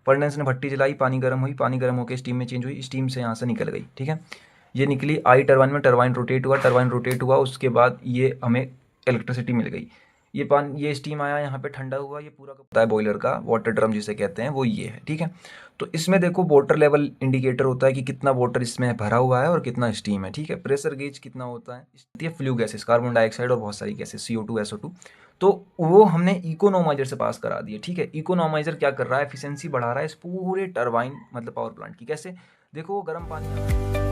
Furnace ने भट्टी जलाई, पानी गर्म हुई, पानी गर्म होकर स्टीम में चेंज हुई, स्टीम से यहाँ से निकल गई, ठीक है। ये निकली, आई टरबाइन में, टरबाइन रोटेट हुआ, उसके बाद ये हमें इलेक्ट्रिसिटी मिल गई। ये स्टीम आया, यहाँ पे ठंडा हुआ, ये पूरा का होता है बॉयलर का वाटर ड्रम जिसे कहते हैं, वो ये है, ठीक है। तो इसमें देखो वाटर लेवल इंडिकेटर होता है कि कितना वाटर इसमें भरा हुआ है और कितना स्टीम है, ठीक है। प्रेशर गेज कितना होता है, फ्लू गैसेस, कार्बन डाइऑक्साइड और बहुत सारी गैसेस, CO2 SO2। तो वो हमने इकोनॉमाइजर से पास करा दिए, ठीक है। इकोनॉमाइजर क्या कर रहा है, एफिशिएंसी बढ़ा रहा है इस पूरे टरबाइन मतलब पावर प्लांट की। कैसे, देखो वो गर्म पानी आ रहा है।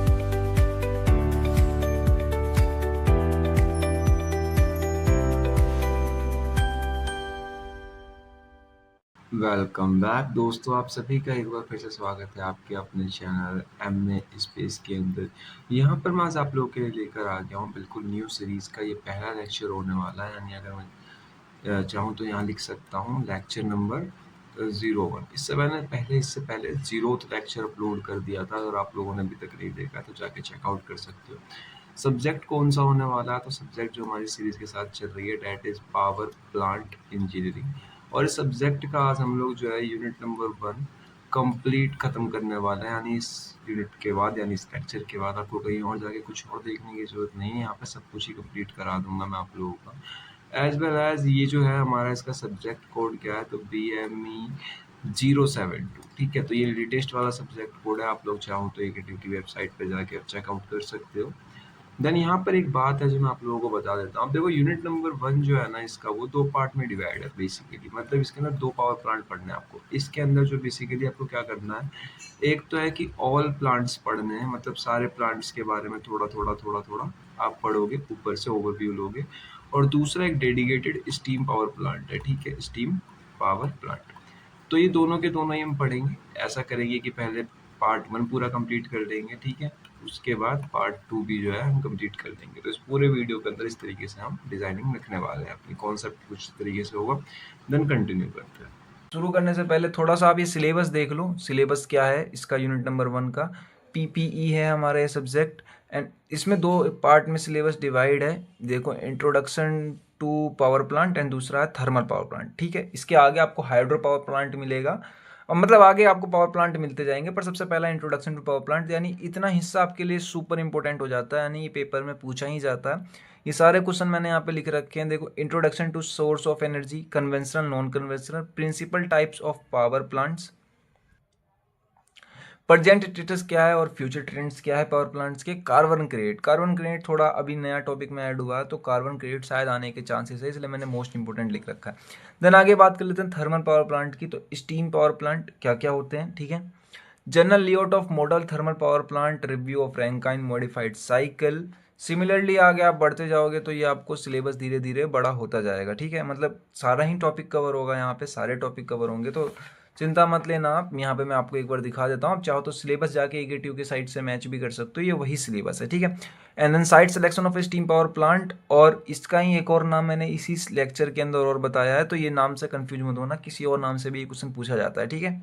वेलकम बैक दोस्तों, आप सभी का एक बार फिर से स्वागत है आपके अपने चैनल एमए स्पेस के अंदर। यहाँ पर मैं आज आप लोगों के लिए लेकर आ गया हूँ बिल्कुल न्यू सीरीज़ का ये पहला लेक्चर होने वाला है। यानी अगर मैं चाहूँ तो यहाँ लिख सकता हूँ लेक्चर नंबर 01। इससे पहले 0th लेक्चर अपलोड कर दिया था। अगर आप लोगों ने अभी तक नहीं देखा तो जाके चेकआउट कर सकते हो। सब्जेक्ट कौन सा होने वाला है, तो सब्जेक्ट जो हमारी सीरीज़ के साथ चल रही है that is power plant engineering. और इस सब्जेक्ट का आज हम लोग जो है यूनिट नंबर 1 कंप्लीट ख़त्म करने वाले हैं। यानी इस यूनिट के बाद, यानी इस लेक्चर के बाद आपको कहीं और जाके कुछ और देखने की ज़रूरत नहीं है। यहाँ पे सब कुछ ही कंप्लीट करा दूंगा मैं आप लोगों का। एज वेल एज ये जो है हमारा इसका सब्जेक्ट कोड क्या है, तो BME 072, ठीक है। तो ये लेटेस्ट वाला सब्जेक्ट कोड है। आप लोग चाहो तो AKTU की वेबसाइट पर जाके आप चेकआउट कर सकते हो। देन यहाँ पर एक बात है जो मैं आप लोगों को बता देता हूँ। अब देखो यूनिट नंबर 1 जो है ना, इसका वो 2 पार्ट में डिवाइड है बेसिकली। मतलब इसके अंदर 2 पावर प्लांट पढ़ने हैं आपको। इसके अंदर जो बेसिकली आपको क्या करना है, एक तो है कि ऑल प्लांट्स पढ़ने हैं, मतलब सारे प्लांट्स के बारे में थोड़ा आप पढ़ोगे, ऊपर से ओवरव्यू लोगे। और दूसरा एक डेडिकेटेड स्टीम पावर प्लांट है, ठीक है, स्टीम पावर प्लांट। तो ये दोनों के दोनों ही हम पढ़ेंगे। ऐसा करेंगे कि पहले पार्ट 1 पूरा कंप्लीट कर देंगे, ठीक है, उसके बाद पार्ट 2 भी जो है हम कंप्लीट कर देंगे। तो इस पूरे वीडियो के अंदर इस तरीके से हम डिजाइनिंग रखने वाले हैं, अपनी कॉन्सेप्ट कुछ तरीके से होगा। देन कंटिन्यू करते हैं। शुरू करने से पहले थोड़ा सा आप ये सिलेबस देख लो। सिलेबस क्या है इसका, यूनिट नंबर 1 का PPE है हमारा ये सब्जेक्ट। एंड इसमें 2 पार्ट में सिलेबस डिवाइड है। देखो, introduction to power plant and दूसरा है थर्मल पावर प्लांट, ठीक है। इसके आगे आपको हाइड्रो पावर प्लांट मिलेगा, और मतलब आगे आपको पावर प्लांट मिलते जाएंगे, पर सबसे पहला इंट्रोडक्शन टू पावर प्लांट। यानी इतना हिस्सा आपके लिए सुपर इंपॉर्टेंट हो जाता है, यानी ये पेपर में पूछा ही जाता है। ये सारे क्वेश्चन मैंने यहाँ पे लिख रखे हैं। देखो, introduction to source of energy, conventional, non conventional, principal types of power plants, present status क्या है और फ्यूचर ट्रेंड्स क्या है पावर प्लांट्स के, कार्बन क्रेडिट थोड़ा अभी नया टॉपिक में ऐड हुआ है, तो कार्बन क्रेडिट शायद आने के चांसेस है, इसलिए मैंने मोस्ट इंपोर्टेंट लिख रखा है। देन आगे बात कर लेते हैं थर्मल पावर प्लांट की। तो स्टीम पावर प्लांट क्या क्या होते हैं, ठीक है। General layout of model thermal power plant, review of Rankine modified cycle. Similarly आगे आप बढ़ते जाओगे तो ये आपको सिलेबस धीरे धीरे बड़ा होता जाएगा, ठीक है। मतलब सारा ही टॉपिक कवर होगा, यहाँ पे सारे टॉपिक कवर होंगे, तो चिंता मत लेना आप। यहाँ पे मैं आपको एक बार दिखा देता हूँ, आप चाहो तो सिलेबस जाके AKTU की साइट से मैच भी कर सकते हो, ये वही सिलेबस है, ठीक है। And then site selection of steam power plant, और इसका ही एक और नाम मैंने इसी लेक्चर के अंदर और बताया है, तो ये नाम से कंफ्यूज मत होना, किसी और नाम से भी ये क्वेश्चन पूछा जाता है, ठीक है।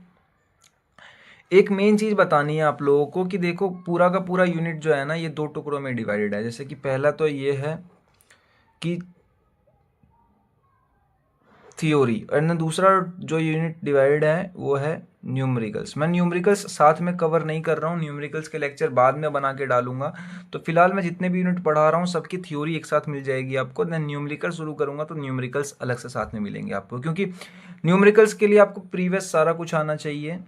एक मेन चीज बतानी है आप लोगों को कि देखो, पूरा का पूरा यूनिट जो है ना, ये 2 टुकड़ों में डिवाइडेड है। जैसे कि पहला तो ये है कि थ्योरी, और दूसरा जो यूनिट डिवाइडेड है वो है न्यूमेरिकल्स। मैं न्यूमेरिकल्स साथ में कवर नहीं कर रहा हूँ, न्यूमेरिकल्स के लेक्चर बाद में बना के डालूंगा। तो फिलहाल मैं जितने भी यूनिट पढ़ा रहा हूँ सबकी थ्योरी एक साथ मिल जाएगी आपको। देन न्यूमेरिकल शुरू करूंगा तो न्यूमेरिकल्स अलग से साथ में मिलेंगे आपको, क्योंकि न्यूमेरिकल्स के लिए आपको प्रीवियस सारा कुछ आना चाहिए।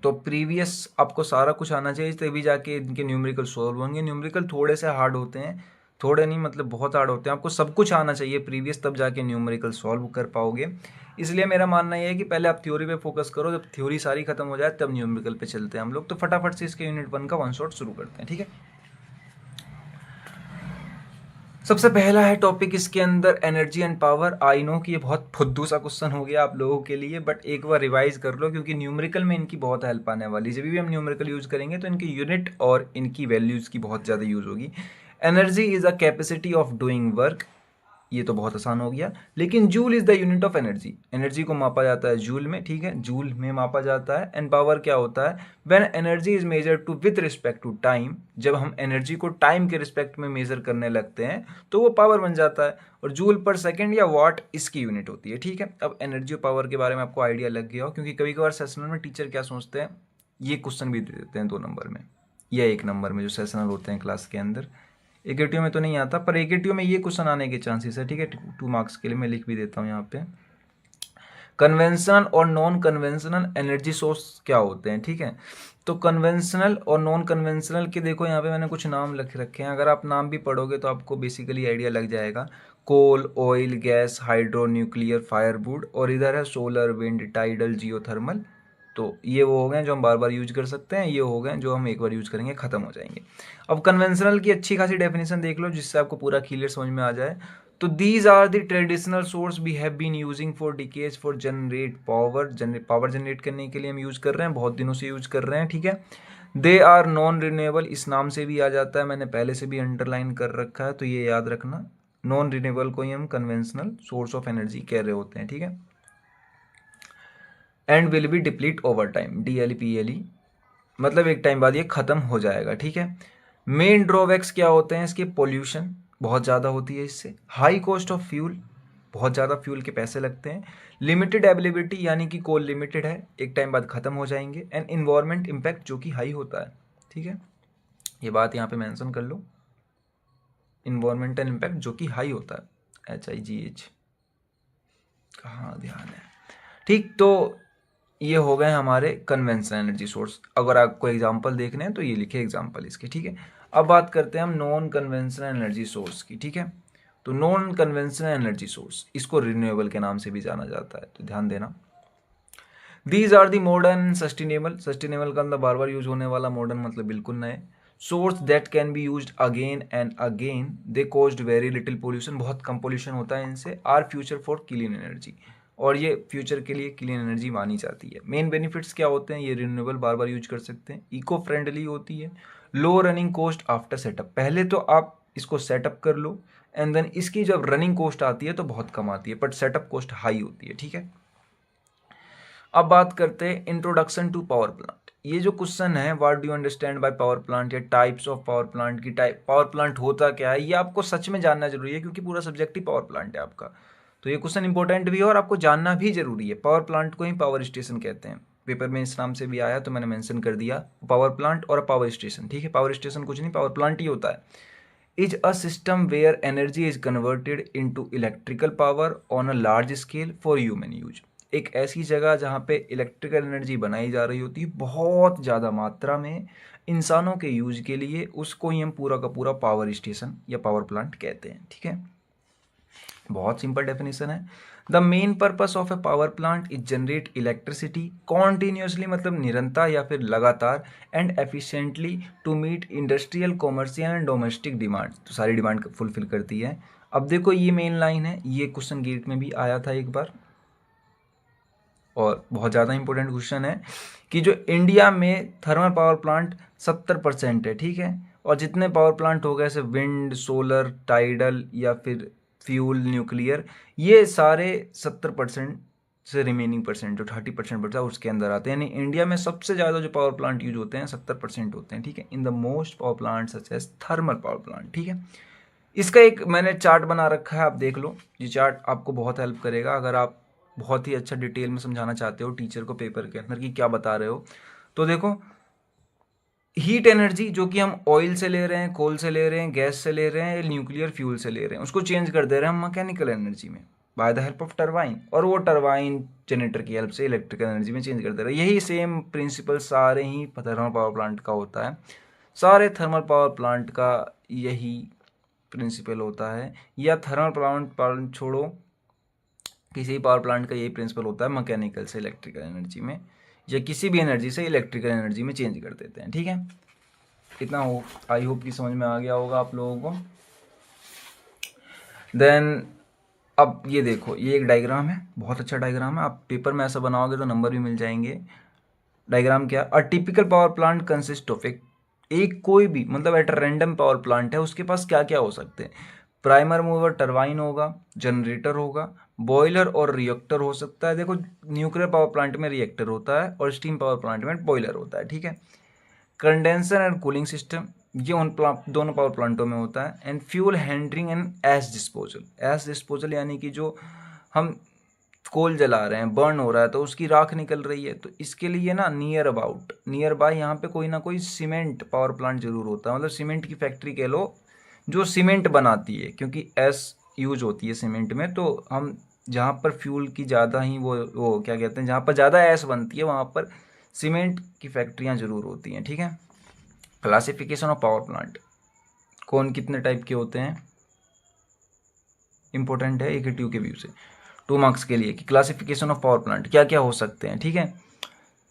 तो प्रीवियस आपको सारा कुछ आना चाहिए, तभी जाके इनके न्यूमेरिकल सॉल्व होंगे। न्यूमेरिकल थोड़े से हार्ड होते हैं, थोड़े नहीं मतलब बहुत हार्ड होते हैं। आपको सब कुछ आना चाहिए प्रीवियस, तब जाके न्यूमेरिकल सॉल्व कर पाओगे। इसलिए मेरा मानना यह है कि पहले आप थ्योरी पे फोकस करो, जब थ्योरी सारी खत्म हो जाए तब न्यूमेरिकल पे चलते हैं हम लोग। तो फटाफट से इसके यूनिट 1 का 1 शॉट शुरू करते हैं, ठीक है। सबसे पहला है टॉपिक इसके अंदर energy and power. I know कि ये बहुत फुद्दू सा क्वेश्चन हो गया आप लोगों के लिए, बट एक बार रिवाइज कर लो, क्योंकि न्यूमेरिकल में इनकी बहुत हेल्प आने वाली है। जब भी हम न्यूमेरिकल यूज करेंगे तो इनकी यूनिट और इनकी वैल्यूज की बहुत ज़्यादा यूज होगी। Energy is a capacity of doing work, ये तो बहुत आसान हो गया। लेकिन joule is the unit of energy, energy को मापा जाता है जूल में, ठीक है, जूल में मापा जाता है। एंड पावर क्या होता है, when energy is measured to with respect to time, जब हम एनर्जी को टाइम के रिस्पेक्ट में मेजर करने लगते हैं तो वो पावर बन जाता है। और जूल पर सेकेंड या वाट इसकी यूनिट होती है, ठीक है। अब एनर्जी और पावर के बारे में आपको आइडिया लग गया हो, क्योंकि कभी कभार सेशनल में टीचर क्या सोचते हैं, ये क्वेश्चन भी दे देते हैं 2 नंबर में या 1 नंबर में, जो सेशनल होते हैं क्लास के अंदर। एकेटीओ में तो नहीं आता, पर एकेटीओ में ये क्वेश्चन आने के चांसेस है, ठीक है। 2 मार्क्स के लिए मैं लिख भी देता हूँ यहाँ पे। कन्वेंशनल और नॉन कन्वेंशनल एनर्जी सोर्स क्या होते हैं, ठीक है। तो कन्वेंशनल और नॉन कन्वेंशनल के देखो यहाँ पे मैंने कुछ नाम लिख रखे हैं, अगर आप नाम भी पढ़ोगे तो आपको बेसिकली आइडिया लग जाएगा। Coal, oil, gas, hydro, nuclear, firewood, और इधर है सोलर, विंड, टाइडल, जियोथर्मल। तो ये वो हो गए जो हम बार बार यूज कर सकते हैं, ये हो गए जो हम एक बार यूज करेंगे खत्म हो जाएंगे। अब कन्वेंशनल की अच्छी खासी डेफिनेशन देख लो, जिससे आपको पूरा क्लियर समझ में आ जाए। तो these are the traditional source we have been using for decades for generate power, power generate करने के लिए हम यूज कर रहे हैं, बहुत दिनों से यूज कर रहे हैं, ठीक है। दे आर नॉन रिन्यूएबल, इस नाम से भी आ जाता है, मैंने पहले से भी अंडरलाइन कर रखा है, तो ये याद रखना। नॉन रिन्यूएबल को ही हम कन्वेंशनल सोर्स ऑफ एनर्जी कह रहे होते हैं, ठीक है। And will be deplete over time, DLPLE, मतलब एक टाइम बाद ये खत्म हो जाएगा, ठीक है। मेन ड्रॉबैक्स क्या होते हैं इसके, पोल्यूशन बहुत ज़्यादा होती है इससे, हाई कॉस्ट ऑफ फ्यूल, बहुत ज़्यादा फ्यूल के पैसे लगते हैं, लिमिटेड अवेलेबिलिटी यानी कि कोल लिमिटेड है, एक टाइम बाद खत्म हो जाएंगे, एंड इन्वायरमेंट इम्पैक्ट जो कि हाई होता है, ठीक है। ये बात यहाँ पे मेंशन कर लो, इन्वायरमेंटल इम्पैक्ट जो कि हाई होता है, HIGH, कहाँ ध्यान है, ठीक। तो ये हो गए हमारे कन्वेंशनल एनर्जी सोर्स। अगर आपको एग्जांपल देखने हैं तो ये लिखे एग्जांपल इसके, ठीक है। अब बात करते हैं हम नॉन कन्वेंशनल एनर्जी सोर्स की, ठीक है। तो नॉन कन्वेंशनल एनर्जी सोर्स, इसको रिन्यूएबल के नाम से भी जाना जाता है, तो ध्यान देना। These are the modern sustainable, sustainable का अंदर बार बार यूज होने वाला, मॉडर्न मतलब बिल्कुल नए। Source that can be used again and again, they caused very little pollution, बहुत कम पोल्यूशन होता है इनसे। Are future for clean energy, और ये फ्यूचर के लिए क्लीन एनर्जी मानी जाती है। मेन बेनिफिट्स क्या होते हैं, ये रिन्यूएबल बार बार यूज कर सकते हैं, इको फ्रेंडली होती है, लो रनिंग कॉस्ट आफ्टर सेटअप, पहले तो आप इसको सेटअप कर लो एंड देन इसकी जब रनिंग कॉस्ट आती है तो बहुत कम आती है, बट सेटअप कॉस्ट हाई होती है, ठीक है। अब बात करते हैं इंट्रोडक्शन टू पावर प्लांट। ये जो क्वेश्चन है, what do you understand by power plant, या टाइप्स ऑफ पावर प्लांट की टाइप, पावर प्लांट होता क्या है, ये आपको सच में जानना जरूरी है, क्योंकि पूरा सब्जेक्ट ही पावर प्लांट है आपका। तो ये क्वेश्चन इंपॉर्टेंट भी है और आपको जानना भी जरूरी है। पावर प्लांट को ही पावर स्टेशन कहते हैं, पेपर में इस नाम से भी आया तो मैंने मेंशन कर दिया, पावर प्लांट और पावर स्टेशन, ठीक है। पावर स्टेशन कुछ नहीं, पावर प्लांट ही होता है। Is a system where energy is converted into electrical power on a large scale for human use, एक ऐसी जगह जहाँ पे इलेक्ट्रिकल एनर्जी बनाई जा रही होती है बहुत ज़्यादा मात्रा में इंसानों के यूज के लिए, उसको ही हम पूरा का पूरा पावर स्टेशन या पावर प्लांट कहते हैं, ठीक है। बहुत सिंपल डेफिनेशन है। The main purpose of a power plant is generate electricity continuously, मतलब निरंतर या फिर लगातार, and efficiently to meet industrial, commercial and domestic demand, तो सारी डिमांड फुलफिल करती है। अब देखो ये मेन लाइन है, ये क्वेश्चन गेट में भी आया था एक बार, और बहुत ज़्यादा इंपॉर्टेंट क्वेश्चन है कि जो इंडिया में थर्मल पावर प्लांट 70% है, ठीक है। और जितने पावर प्लांट हो गए जैसे विंड, सोलर, टाइडल या फिर फ्यूल, न्यूक्लियर, ये सारे 70% से रिमेनिंग परसेंट जो 30% बचता है उसके अंदर आते हैं। यानी इंडिया में सबसे ज़्यादा जो पावर प्लांट यूज होते हैं 70% होते हैं, ठीक है। In the most power plant such as thermal power plant, ठीक है। इसका एक मैंने चार्ट बना रखा है, आप देख लो, ये चार्ट आपको बहुत हेल्प करेगा अगर आप बहुत ही अच्छा डिटेल में समझाना चाहते हो टीचर को पेपर के अंदर कि क्या बता रहे हो। तो देखो, हीट एनर्जी जो कि हम ऑयल से ले रहे हैं, कोल से ले रहे हैं, गैस से ले रहे हैं, न्यूक्लियर फ्यूल से ले रहे हैं, उसको चेंज कर दे रहे हैं हम मैकेनिकल एनर्जी में by the help of turbine, और वो टरबाइन जनरेटर की हेल्प से इलेक्ट्रिकल एनर्जी में चेंज कर दे रहे हैं। यही सेम प्रिंसिपल सारे ही थर्मल पावर प्लांट का होता है, सारे थर्मल पावर प्लांट का यही प्रिंसिपल होता है। या थर्मल प्लांट छोड़ो, किसी भी पावर प्लांट का यही प्रिंसिपल होता है, मैकेनिकल से इलेक्ट्रिकल एनर्जी में या किसी भी एनर्जी से इलेक्ट्रिकल एनर्जी में चेंज कर देते हैं, ठीक है। इतना हो, आई होप कि समझ में आ गया होगा आप लोगों को। देन अब ये देखो, ये एक डायग्राम है, बहुत अच्छा डायग्राम है, आप पेपर में ऐसा बनाओगे तो नंबर भी मिल जाएंगे। डायग्राम क्या, a typical power plant consist of एक कोई भी मतलब एट रैंडम पावर प्लांट है, उसके पास क्या क्या हो सकते हैं। प्राइमर मूवर टरबाइन होगा, जनरेटर होगा, बॉयलर और रिएक्टर हो सकता है। देखो न्यूक्लियर पावर प्लांट में रिएक्टर होता है और स्टीम पावर प्लांट में बॉयलर होता है, ठीक है। कंडेंसर एंड कूलिंग सिस्टम ये दोनों पावर प्लांटों में होता है। And fuel handling and ash disposal, ash disposal यानी कि जो हम कोल जला रहे हैं, बर्न हो रहा है तो उसकी राख निकल रही है, तो इसके लिए ना नियर बाय यहाँ पे कोई ना कोई सीमेंट पावर प्लांट जरूर होता है, मतलब सीमेंट की फैक्ट्री कह लो जो सीमेंट बनाती है, क्योंकि एस यूज होती है सीमेंट में। तो हम जहाँ पर फ्यूल की ज़्यादा ही वो क्या कहते हैं, जहाँ पर ज़्यादा एस बनती है वहाँ पर सीमेंट की फैक्ट्रियाँ ज़रूर होती हैं, ठीक है। क्लासिफिकेशन ऑफ पावर प्लांट, कौन कितने टाइप के होते हैं, इंपॉर्टेंट है एक ट्यू के व्यू से 2 मार्क्स के लिए कि क्लासिफिकेशन ऑफ पावर प्लांट क्या क्या हो सकते हैं, ठीक है।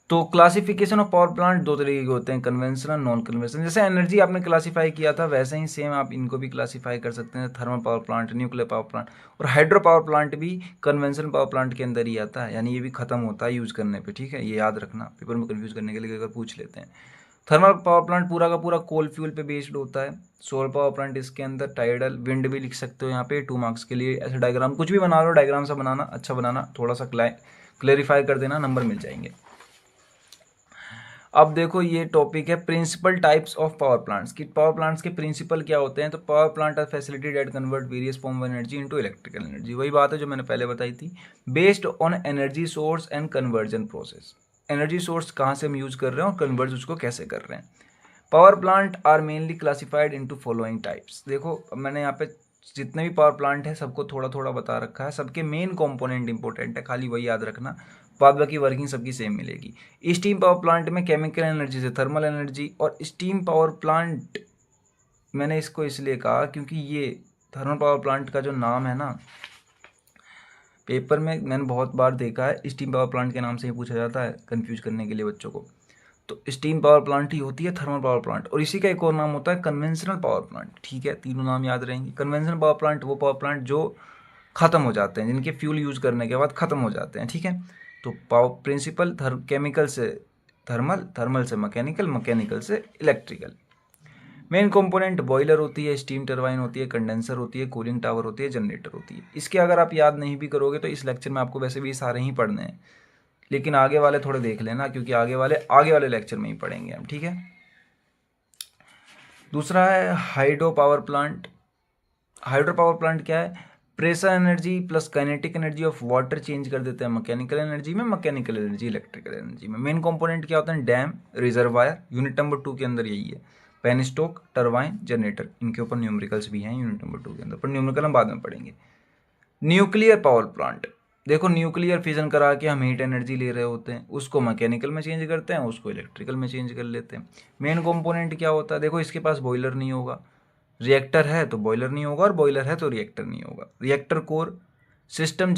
तो क्लासिफिकेशन ऑफ पावर प्लांट 2 तरीके के होते हैं, कन्वेंशनल, नॉन कन्वेंशनल। जैसे एनर्जी आपने क्लासीफाई किया था वैसे ही सेम आप इनको भी क्लासीफाई कर सकते हैं, thermal power plant, nuclear power plant और हाइड्रो पावर प्लांट भी कन्वेंशनल पावर प्लांट के अंदर ही आता है, यानी ये भी खत्म होता है यूज़ करने पर, ठीक है। ये याद रखना, पेपर में कन्फ्यूज़ करने के लिए अगर पूछ लेते हैं। थर्मल पावर प्लांट पूरा का पूरा कोल फ्यूल पे बेस्ड होता है। सोलर पावर प्लांट इसके अंदर टाइडल, विंड भी लिख सकते हो यहाँ पे 2 मार्क्स के लिए। ऐसे डायग्राम कुछ भी बना लो, डायग्राम सा बनाना, अच्छा बनाना, थोड़ा सा क्लैरिफाई कर देना, नंबर मिल जाएंगे। अब देखो ये टॉपिक है principal types of power plants कि पावर प्लांट्स के प्रिंसिपल क्या होते हैं। तो power plant are facility that convert various form of energy into electrical energy, वही बात है जो मैंने पहले बताई थी, based on energy source and conversion process. Energy source कहाँ से हम यूज कर रहे हैं और कन्वर्ट उसको कैसे कर रहे हैं। Power plant are mainly classified into following types. देखो मैंने यहाँ पे जितने भी पावर प्लांट है सबको थोड़ा थोड़ा बता रखा है, सबके मेन कंपोनेंट इंपॉर्टेंट है, खाली वही याद रखना, बाद बाकी वर्किंग सबकी सेम मिलेगी। स्टीम पावर प्लांट में केमिकल एनर्जी से थर्मल एनर्जी, और स्टीम पावर प्लांट मैंने इसको इसलिए कहा क्योंकि ये थर्मल पावर प्लांट का जो नाम है ना, पेपर में मैंने बहुत बार देखा है स्टीम पावर प्लांट के नाम से ही पूछा जाता है कंफ्यूज करने के लिए बच्चों को। तो स्टीम पावर प्लांट ही होती है थर्मल पावर प्लांट, और इसी का एक और नाम होता है कन्वेंशनल पावर प्लांट, ठीक है। तीनों नाम याद रहेंगे। कन्वेंशनल पावर प्लांट वो पावर प्लांट जो खत्म हो जाते हैं, जिनके फ्यूल यूज करने के बाद खत्म हो जाते हैं, ठीक है। तो पावर प्रिंसिपल केमिकल से थर्मल, थर्मल से मैकेनिकल, मैकेनिकल से इलेक्ट्रिकल। मेन कंपोनेंट बॉयलर होती है, स्टीम टरबाइन होती है, कंडेंसर होती है, कूलिंग टावर होती है, जनरेटर होती है। इसके अगर आप याद नहीं भी करोगे तो इस लेक्चर में आपको वैसे भी सारे ही पढ़ने हैं, लेकिन आगे वाले थोड़े देख लेना क्योंकि आगे वाले लेक्चर में ही पढ़ेंगे हम, ठीक है। दूसरा है hydro power plant. Hydro power plant क्या है, pressure energy plus kinetic energy of water change कर देते हैं मैकेनिकल एनर्जी में, मैकेनिकल एनर्जी इलेक्ट्रिकल एनर्जी में। मेन कंपोनेंट क्या होता है, डैम, रिजर्वायर, यूनिट नंबर 2 के अंदर यही है, पेनस्टॉक, टरबाइन, जनरेटर, इनके ऊपर न्यूमेरिकल्स भी हैं यूनिट नंबर 2 के अंदर, पर न्यूमेरिकल हम बाद में पढ़ेंगे। न्यूक्लियर पावर प्लांट, देखो न्यूक्लियर फिजन करा के हम हीट एनर्जी ले रहे होते हैं, उसको मैकेनिकल में चेंज करते हैं, उसको इलेक्ट्रिकल में चेंज कर लेते हैं। मेन कंपोनेंट क्या होता है, देखो इसके पास बॉयलर नहीं होगा, रिएक्टर है तो बॉयलर नहीं होगा, और बॉयलर है तो रिएक्टर नहीं होगा। Reactor core, steam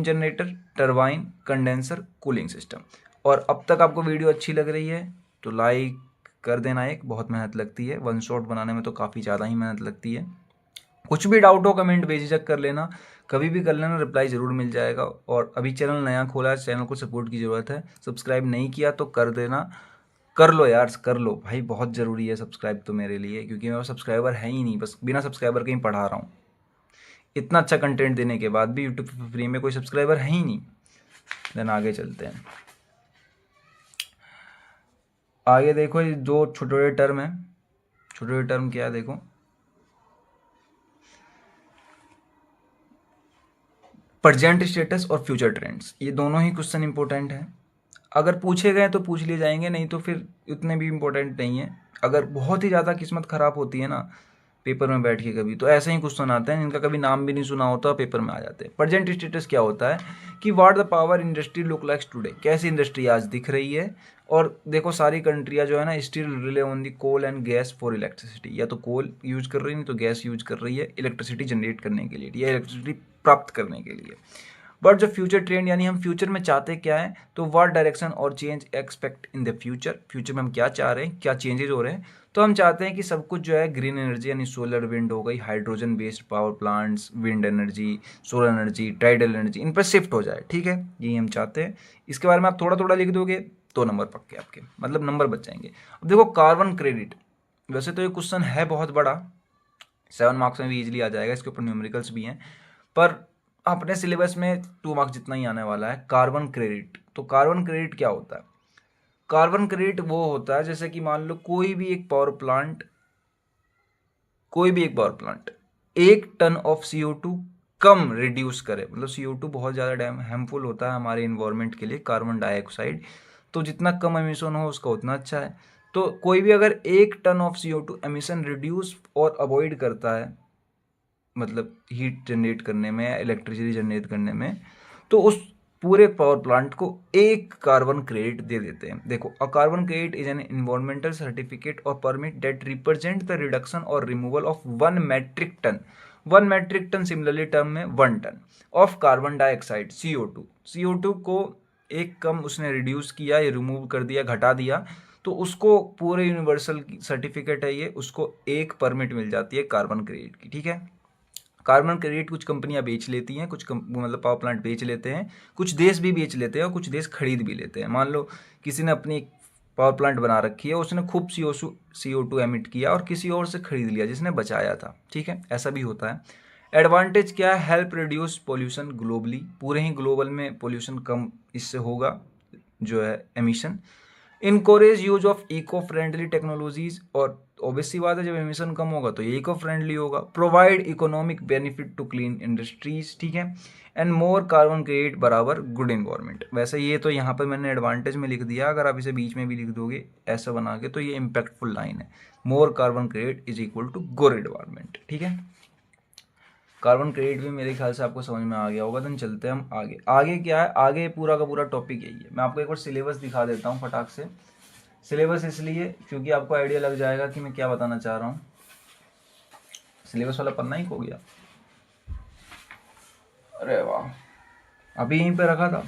generator, turbine, condenser, cooling system. और अब तक आपको वीडियो अच्छी लग रही है तो लाइक कर देना, एक बहुत मेहनत लगती है, 1 शॉट बनाने में तो काफ़ी ज़्यादा ही मेहनत लगती है। कुछ भी डाउट हो कमेंट बेझिझक कर लेना, कभी भी कर लेना, रिप्लाई ज़रूर मिल जाएगा। और अभी चैनल नया खोला है, चैनल को सपोर्ट की ज़रूरत है, सब्सक्राइब नहीं किया तो कर देना, कर लो यार, कर लो भाई, बहुत ज़रूरी है सब्सक्राइब तो मेरे लिए, क्योंकि मेरा सब्सक्राइबर है ही नहीं, बस बिना सब्सक्राइबर के ही पढ़ा रहा हूँ। इतना अच्छा कंटेंट देने के बाद भी यूट्यूब पे फ्री में कोई सब्सक्राइबर है ही नहीं। देन आगे चलते हैं। आगे देखो ये 2 छोटे छोटे टर्म है, छोटे छोटे टर्म क्या है देखो, प्रेजेंट स्टेटस और फ्यूचर ट्रेंड्स, ये दोनों ही क्वेश्चन इंपॉर्टेंट है। अगर पूछे गए तो पूछ लिए जाएंगे, नहीं तो फिर उतने भी इंपॉर्टेंट नहीं है। अगर बहुत ही ज़्यादा किस्मत ख़राब होती है ना पेपर में बैठ के कभी, तो ऐसे ही क्वेश्चन आते हैं जिनका कभी नाम भी नहीं सुना होता, पेपर में आ जाते हैं। प्रेजेंट स्टेटस क्या होता है कि what the power industry look likes today, कैसी इंडस्ट्री आज दिख रही है। और देखो सारी कंट्रियाँ जो है ना still rely on the coal and gas for electricity, या तो कोल यूज कर रही है, नहीं तो गैस यूज कर रही है इलेक्ट्रिसिटी जनरेट करने के लिए या इलेक्ट्रिसिटी प्राप्त करने के लिए। बट जो फ्यूचर ट्रेंड, यानी हम फ्यूचर में चाहते क्या है, तो व्हाट डायरेक्शन और change expect in the future, future में हम क्या चाह रहे हैं, क्या चेंजेस हो रहे हैं। तो हम चाहते हैं कि सब कुछ जो है ग्रीन एनर्जी, यानी सोलर, विंड हो गई, hydrogen based power plants, wind energy, solar energy, tidal energy, इन पर शिफ्ट हो जाए, ठीक है, यही हम चाहते हैं। इसके बारे में आप थोड़ा थोड़ा लिख दोगे 2 नंबर पक्के आपके, मतलब नंबर बच जाएंगे। अब देखो कार्बन क्रेडिट, वैसे तो ये क्वेश्चन है बहुत बड़ा, 7 मार्क्स में भी इजीली आ जाएगा, इसके ऊपर न्यूमेरिकल्स भी हैं, पर अपने सिलेबस में 2 मार्क्स जितना ही आने वाला है। कार्बन क्रेडिट, तो कार्बन क्रेडिट क्या होता है? कार्बन क्रेडिट वो होता है जैसे कि मान लो कोई भी एक power plant 1 ton of CO2 कम रिड्यूस करे, मतलब CO2 बहुत ज़्यादा हार्मफुल होता है हमारे इन्वायरमेंट के लिए, कार्बन डाइऑक्साइड, तो जितना कम एमिशन हो उसका उतना अच्छा है। तो कोई भी अगर 1 ton of CO2 emission reduce और अवॉइड करता है, मतलब हीट जनरेट करने में, इलेक्ट्रिसिटी जनरेट करने में, तो उस पूरे पावर प्लांट को एक कार्बन क्रेडिट दे देते हैं। देखो, a carbon credit is an environmental certificate और permit that represent the reduction और removal of 1 metric ton, 1 metric ton similarly term में 1 ton of carbon dioxide CO2 को एक कम उसने रिड्यूस किया या रिमूव कर दिया, घटा दिया, तो उसको पूरे यूनिवर्सल सर्टिफिकेट है ये, उसको एक परमिट मिल जाती है कार्बन क्रेडिट की। ठीक है, कार्बन क्रेडिट कुछ कंपनियां बेच लेती हैं, मतलब पावर प्लांट बेच लेते हैं, कुछ देश भी बेच लेते हैं और कुछ देश खरीद भी लेते हैं। मान लो किसी ने अपनी पावर प्लांट बना रखी है, उसने खूब CO2 एमिट किया और किसी और से खरीद लिया जिसने बचाया था। ठीक है, ऐसा भी होता है। एडवांटेज क्या है? हेल्प रिड्यूस पोल्यूशन ग्लोबली, पूरे ही ग्लोबल में पोल्यूशन कम इससे होगा, जो है emission. Encourage use of eco friendly technologies, और ऑब्वियसली बात है जब एमिशन कम होगा तो ये इको फ्रेंडली होगा। Provide economic benefit to clean industries, ठीक है, एंड मोर कार्बन क्रेडिट बराबर गुड इन्वायरमेंट। वैसे ये तो यहाँ पर मैंने एडवांटेज में लिख दिया, अगर आप इसे बीच में भी लिख दोगे ऐसा बना के तो ये इम्पैक्टफुल लाइन है, more carbon credit is equal to good environment. ठीक है, कार्बन क्रेडिट भी मेरे ख्याल से आपको समझ में आ गया होगा। तो चलते हैं हम आगे। आगे क्या है? आगे पूरा का पूरा टॉपिक यही है। मैं आपको एक बार सिलेबस दिखा देता हूँ फटाक से। सिलेबस इसलिए क्योंकि आपको आइडिया लग जाएगा कि मैं क्या बताना चाह रहा हूँ। सिलेबस वाला पन्ना ही खो गया, अरे वाह, अभी यहीं पे रखा था।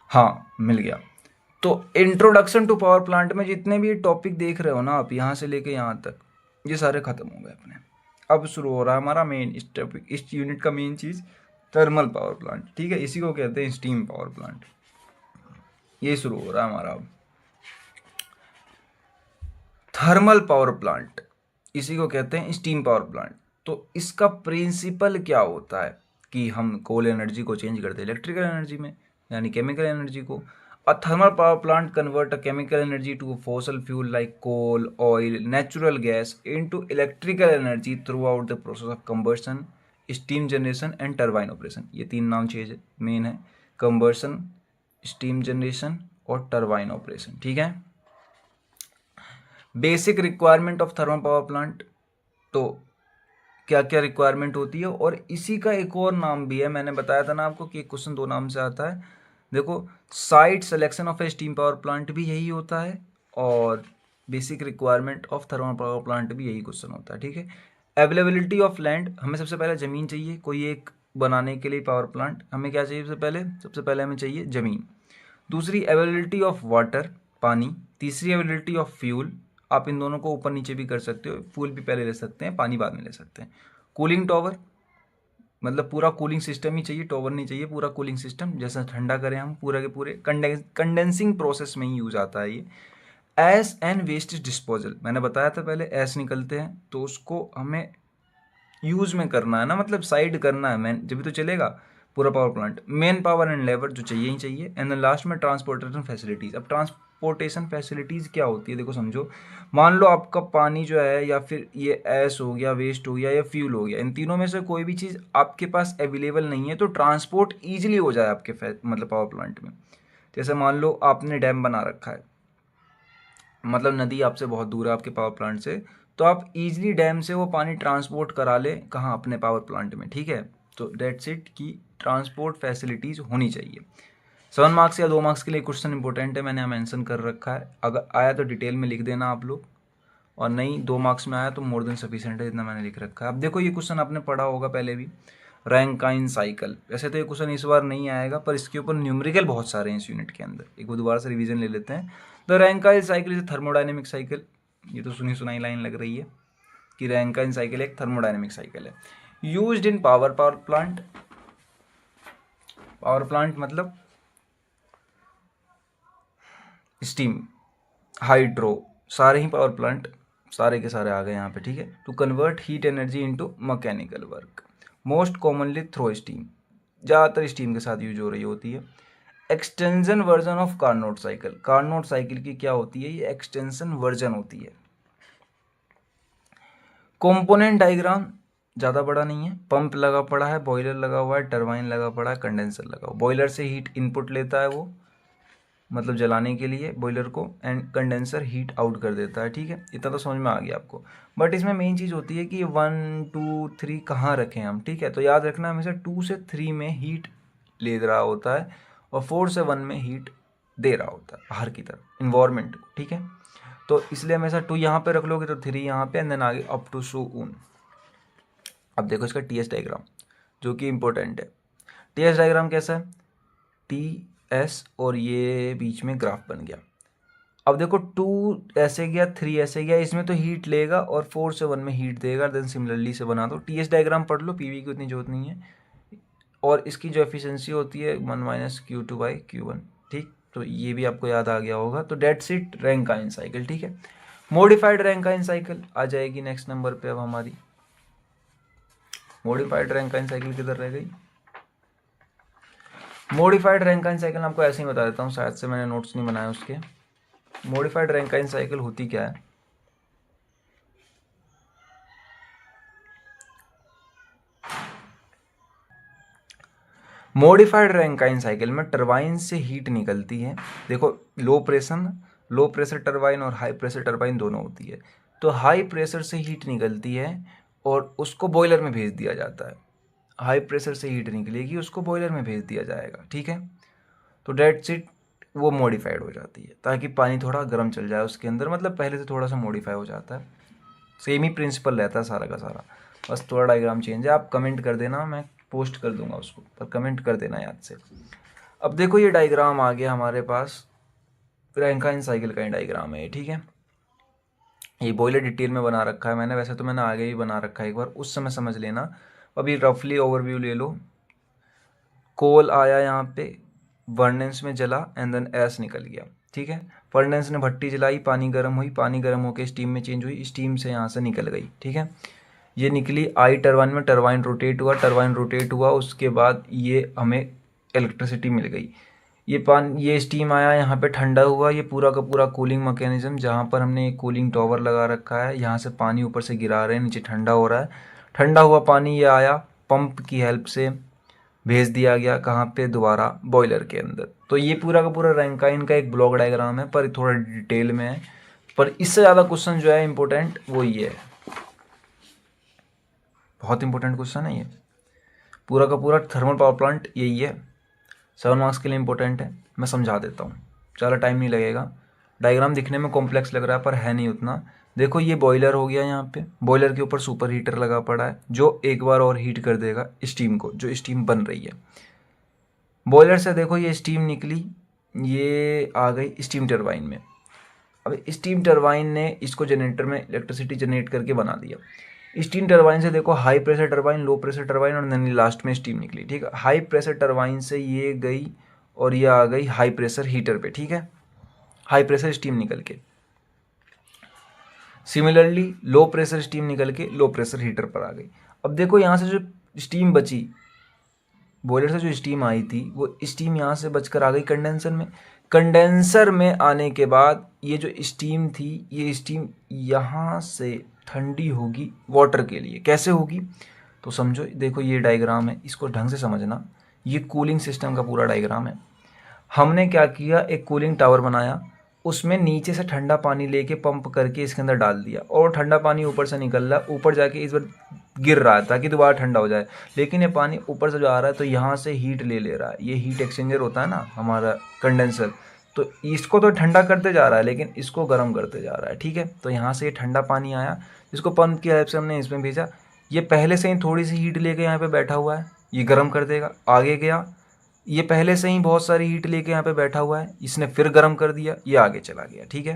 हाँ, मिल गया। तो इंट्रोडक्शन टू पावर प्लांट में जितने भी टॉपिक देख रहे हो ना आप, यहाँ से लेके यहाँ तक, ये सारे खत्म हो गए अपने। अब शुरू हो रहा है हमारा मेन, इस टॉपिक, इस यूनिट का मेन चीज़, थर्मल पावर प्लांट। ठीक है, इसी को कहते हैं स्टीम पावर प्लांट। ये शुरू हो रहा है हमारा अब। थर्मल पावर प्लांट, इसी को कहते हैं स्टीम पावर प्लांट। तो इसका प्रिंसिपल क्या होता है कि हम कोल एनर्जी को चेंज करते हैं इलेक्ट्रिकल एनर्जी में, यानी केमिकल एनर्जी को। A thermal power plant convert a chemical energy to fossil fuel like coal, oil, natural gas into electrical energy through out the process of combustion, steam generation and turbine operation. ये 3 नाम चीज main है, combustion, steam generation और turbine operation. ठीक है, basic requirement of thermal power plant, तो क्या क्या रिक्वायरमेंट होती है। और इसी का एक और नाम भी है, मैंने बताया था ना आपको कि एक क्वेश्चन 2 नाम से आता है। देखो, site selection of A steam power plant भी यही होता है, और basic requirement of thermal power plant भी यही क्वेश्चन होता है। ठीक है, अवेलेबिलिटी ऑफ लैंड, हमें सबसे पहले ज़मीन चाहिए। कोई एक बनाने के लिए पावर प्लांट हमें क्या चाहिए? सबसे पहले हमें चाहिए ज़मीन। दूसरी, अवेलेबिलिटी ऑफ वाटर, पानी। तीसरी, अवेलेबिलिटी ऑफ फ्यूल, आप इन दोनों को ऊपर नीचे भी कर सकते हो, फ्यूल भी पहले ले सकते हैं, पानी बाद में ले सकते हैं। कूलिंग टॉवर, मतलब पूरा कूलिंग सिस्टम ही चाहिए, टॉवर नहीं चाहिए, पूरा कूलिंग सिस्टम, जैसा ठंडा करें हम पूरा के पूरे। कंडेंसिंग प्रोसेस में ही यूज आता है ये। एस एंड वेस्ट डिस्पोजल, मैंने बताया था पहले, एस निकलते हैं तो उसको हमें यूज में करना है ना, मतलब साइड करना है, मैन जब भी तो चलेगा पूरा power plant. Main power and labour जो चाहिए ही चाहिए। एंड देन लास्ट में ट्रांसपोर्टेशन फैसिलिटीज। अब ट्रांसपोर्टेशन फैसिलिटीज क्या होती है? देखो समझो, मान लो आपका पानी जो है, या फिर ये एस हो गया, वेस्ट हो गया, या फ्यूल हो गया, इन तीनों में से कोई भी चीज़ आपके पास अवेलेबल नहीं है, तो ट्रांसपोर्ट ईजिली हो जाए आपके मतलब पावर प्लांट में। जैसे मान लो आपने डैम बना रखा है, मतलब नदी आपसे बहुत दूर है आपके पावर प्लांट से, तो आप इजीली डैम से वो पानी ट्रांसपोर्ट करा ले कहाँ? अपने पावर प्लांट में। ठीक है, तो डेट्स इट कि ट्रांसपोर्ट फैसिलिटीज़ होनी चाहिए। 7 मार्क्स या 2 मार्क्स के लिए क्वेश्चन इंपॉर्टेंट है, मैंने यहाँ मेंशन कर रखा है। अगर आया तो डिटेल में लिख देना आप लोग, और नहीं 2 मार्क्स में आया तो मोर देन सफिशिएंट है, जितना मैंने लिख रखा है। अब देखो, ये क्वेश्चन आपने पढ़ा होगा पहले भी, रैंकाइन साइकिल। वैसे तो ये क्वेश्चन इस बार नहीं आएगा, पर इसके ऊपर न्यूमेरिकल बहुत सारे हैं इस यूनिट के अंदर, एक बार दोबारा से रिवीजन ले लेते हैं। The Rankine cycle is thermodynamic cycle. ये तो सुनी सुनाई लाइन लग रही है कि रैंकाइन साइकिल एक थर्मोडाइनमिक साइकिल है। Used in power plant, power plant मतलब स्टीम, हाइड्रो, सारे ही पावर प्लांट सारे के सारे आ गए यहाँ पे, ठीक है। To convert heat energy into mechanical work, most commonly through steam, ज़्यादातर स्टीम के साथ यूज हो रही होती है। Extension version of Carnot cycle, Carnot cycle की क्या होती है, ये एक्सटेंशन वर्जन होती है। कंपोनेंट डायग्राम ज़्यादा बड़ा नहीं है, पंप लगा पड़ा है, बॉयलर लगा हुआ है, टरबाइन लगा पड़ा है, कंडेंसर लगा हुआ, बॉयलर से हीट इनपुट लेता है वो, मतलब जलाने के लिए बॉयलर को, एंड कंडेंसर हीट आउट कर देता है, ठीक है। इतना तो समझ में आ गया आपको। बट इसमें मेन चीज़ होती है कि 1 2 3 कहाँ रखें हम, ठीक है। तो याद रखना हमेशा 2 से 3 में हीट ले रहा होता है और 4 से 1 में हीट दे रहा होता है बाहर की तरफ इन्वायरमेंट को, ठीक है। तो इसलिए हमेशा 2 यहाँ पे रख लोगे तो 3 यहाँ पे, एंड देन आगे अप टू सो ऑन। अब देखो इसका टी एस डायग्राम जो कि इम्पोर्टेंट है। टी एस डायग्राम कैसा है, टी एस और ये बीच में ग्राफ बन गया। अब देखो 2 ऐसे गया, 3 ऐसे गया, इसमें तो हीट लेगा और 4 से 1 में हीट देगा। देन सिमिलरली से बना दो, टी एस डायग्राम पढ़ लो, पीवी की उतनी जरूरत नहीं है। और इसकी जो एफिशिएंसी होती है 1 माइनस Q2/Q1, ठीक। तो ये भी आपको याद आ गया होगा। तो डेट्स इट रैंकाइन साइकिल, ठीक है। मॉडिफाइड रैंकाइन साइकिल आ जाएगी नेक्स्ट नंबर पे। अब हमारी मॉडिफाइड रैंकाइन साइकिल किधर रह गई। मॉडिफाइड रैंकाइन साइकिल आपको ऐसे ही बता देता हूँ, शायद से मैंने नोट्स नहीं बनाए उसके। मॉडिफाइड रैंकाइन साइकिल होती क्या है, मॉडिफाइड रैंकाइन साइकिल में टरबाइन से हीट निकलती है। देखो लो प्रेशर टरबाइन और हाई प्रेशर टरबाइन दोनों होती है। तो हाई प्रेशर से हीट निकलती है और उसको बॉयलर में भेज दिया जाता है। हाई प्रेशर से हीट निकलेगी, उसको बॉयलर में भेज दिया जाएगा, ठीक है। तो डेट्स इट, वो मॉडिफाइड हो जाती है ताकि पानी थोड़ा गर्म चल जाए उसके अंदर, मतलब पहले से थोड़ा सा मॉडिफाई हो जाता है। सेम ही प्रिंसिपल रहता है सारा का सारा, बस थोड़ा डायग्राम चेंज है। आप कमेंट कर देना, मैं पोस्ट कर दूंगा उसको, पर कमेंट कर देना याद से। अब देखो ये डायग्राम आ गया हमारे पास, रैंकाइन साइकिल का ही डायग्राम है ये, ठीक है। ये बॉयलर डिटेल में बना रखा है मैंने, वैसे तो मैंने आगे ही बना रखा है एक बार, उस समय समझ लेना। अभी रफली ओवरव्यू ले लो। कोल आया यहाँ पे, फर्नेस में जला, एंड देन एस निकल गया, ठीक है। फर्नेस ने भट्टी जलाई, पानी गर्म हुई, पानी गर्म होकर स्टीम में चेंज हुई, स्टीम से यहाँ से निकल गई, ठीक है। ये निकली आई टरबाइन में, टरबाइन रोटेट हुआ, उसके बाद ये हमें इलेक्ट्रिसिटी मिल गई। ये स्टीम आया यहाँ पे, ठंडा हुआ, ये पूरा का पूरा कूलिंग मैकेनिज्म, जहाँ पर हमने एक कूलिंग टॉवर लगा रखा है, यहाँ से पानी ऊपर से गिरा रहे हैं, नीचे ठंडा हो रहा है। ठंडा हुआ पानी ये आया, पंप की हेल्प से भेज दिया गया कहाँ पे, दोबारा बॉयलर के अंदर। तो ये पूरा का पूरा रैंकाइन का एक ब्लॉक डायग्राम है, पर थोड़ा डिटेल में है। पर इससे ज़्यादा क्वेश्चन जो है इंपॉर्टेंट वो ये है, बहुत इंपॉर्टेंट क्वेश्चन है ये। पूरा का पूरा थर्मल पावर प्लांट यही है, 7 मार्क्स के लिए इंपॉर्टेंट है। मैं समझा देता हूँ, ज़्यादा टाइम नहीं लगेगा। डायग्राम दिखने में कॉम्प्लेक्स लग रहा है पर है नहीं उतना। देखो ये बॉयलर हो गया, यहाँ पे बॉयलर के ऊपर सुपर हीटर लगा पड़ा है जो एक बार और हीट कर देगा स्टीम को, जो स्टीम बन रही है बॉयलर से। देखो ये स्टीम निकली, ये आ गई स्टीम टरबाइन में। अब स्टीम टरबाइन ने इसको जनरेटर में इलेक्ट्रिसिटी जनरेट करके बना दिया। स्टीम टरबाइन से देखो high pressure turbine, low pressure turbine, और देन लास्ट में स्टीम निकली, ठीक है। हाई प्रेशर टरबाइन से ये गई और ये आ गई हाई प्रेशर हीटर पे, ठीक है। हाई प्रेशर स्टीम निकल के, सिमिलरली लो प्रेशर स्टीम निकल के लो प्रेशर हीटर पर आ गई। अब देखो यहाँ से जो स्टीम बची, बॉयलर से जो स्टीम आई थी, वो स्टीम यहाँ से बचकर आ गई कंडेंसर में। कंडेंसर में आने के बाद ये जो स्टीम थी, ये स्टीम यहाँ से ठंडी होगी वाटर के लिए। कैसे होगी तो समझो, देखो ये डायग्राम है, इसको ढंग से समझना। ये कूलिंग सिस्टम का पूरा डायग्राम है। हमने क्या किया, एक कूलिंग टावर बनाया, उसमें नीचे से ठंडा पानी लेके पंप करके इसके अंदर डाल दिया, और ठंडा पानी ऊपर से निकल रहा है, ऊपर जाके इस बार गिर रहा है ताकि दोबारा ठंडा हो जाए। लेकिन ये पानी ऊपर से जो आ रहा है तो यहाँ से हीट ले रहा है। ये हीट एक्सचेंजर होता है ना हमारा कंडेंसर, तो इसको तो ठंडा करते जा रहा है लेकिन इसको गर्म करते जा रहा है, ठीक है। तो यहाँ से ये ठंडा पानी आया, इसको पंप की हेल्प से हमने इसमें भेजा। ये पहले से ही थोड़ी सी हीट लेके यहाँ पे बैठा हुआ है, ये गर्म कर देगा। आगे गया, ये पहले से ही बहुत सारी हीट लेके यहाँ पे बैठा हुआ है, इसने फिर गर्म कर दिया, ये आगे चला गया, ठीक है।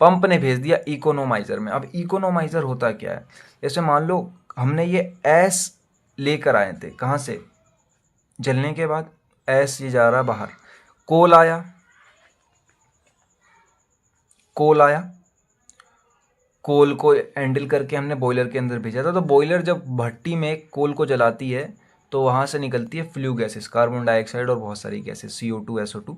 पंप ने भेज दिया इकोनोमाइजर में। अब इकोनोमाइजर होता क्या है, जैसे मान लो हमने ये एस लेकर आए थे, कहाँ से, जलने के बाद एस ये जा रहा बाहर, कोल आया, कोल आया, कोल को हैंडल करके हमने बॉयलर के अंदर भेजा था। तो बॉयलर जब भट्टी में कोल को जलाती है तो वहाँ से निकलती है फ्लू गैसेस, कार्बन डाइऑक्साइड और बहुत सारी गैसेस, CO2, SO2।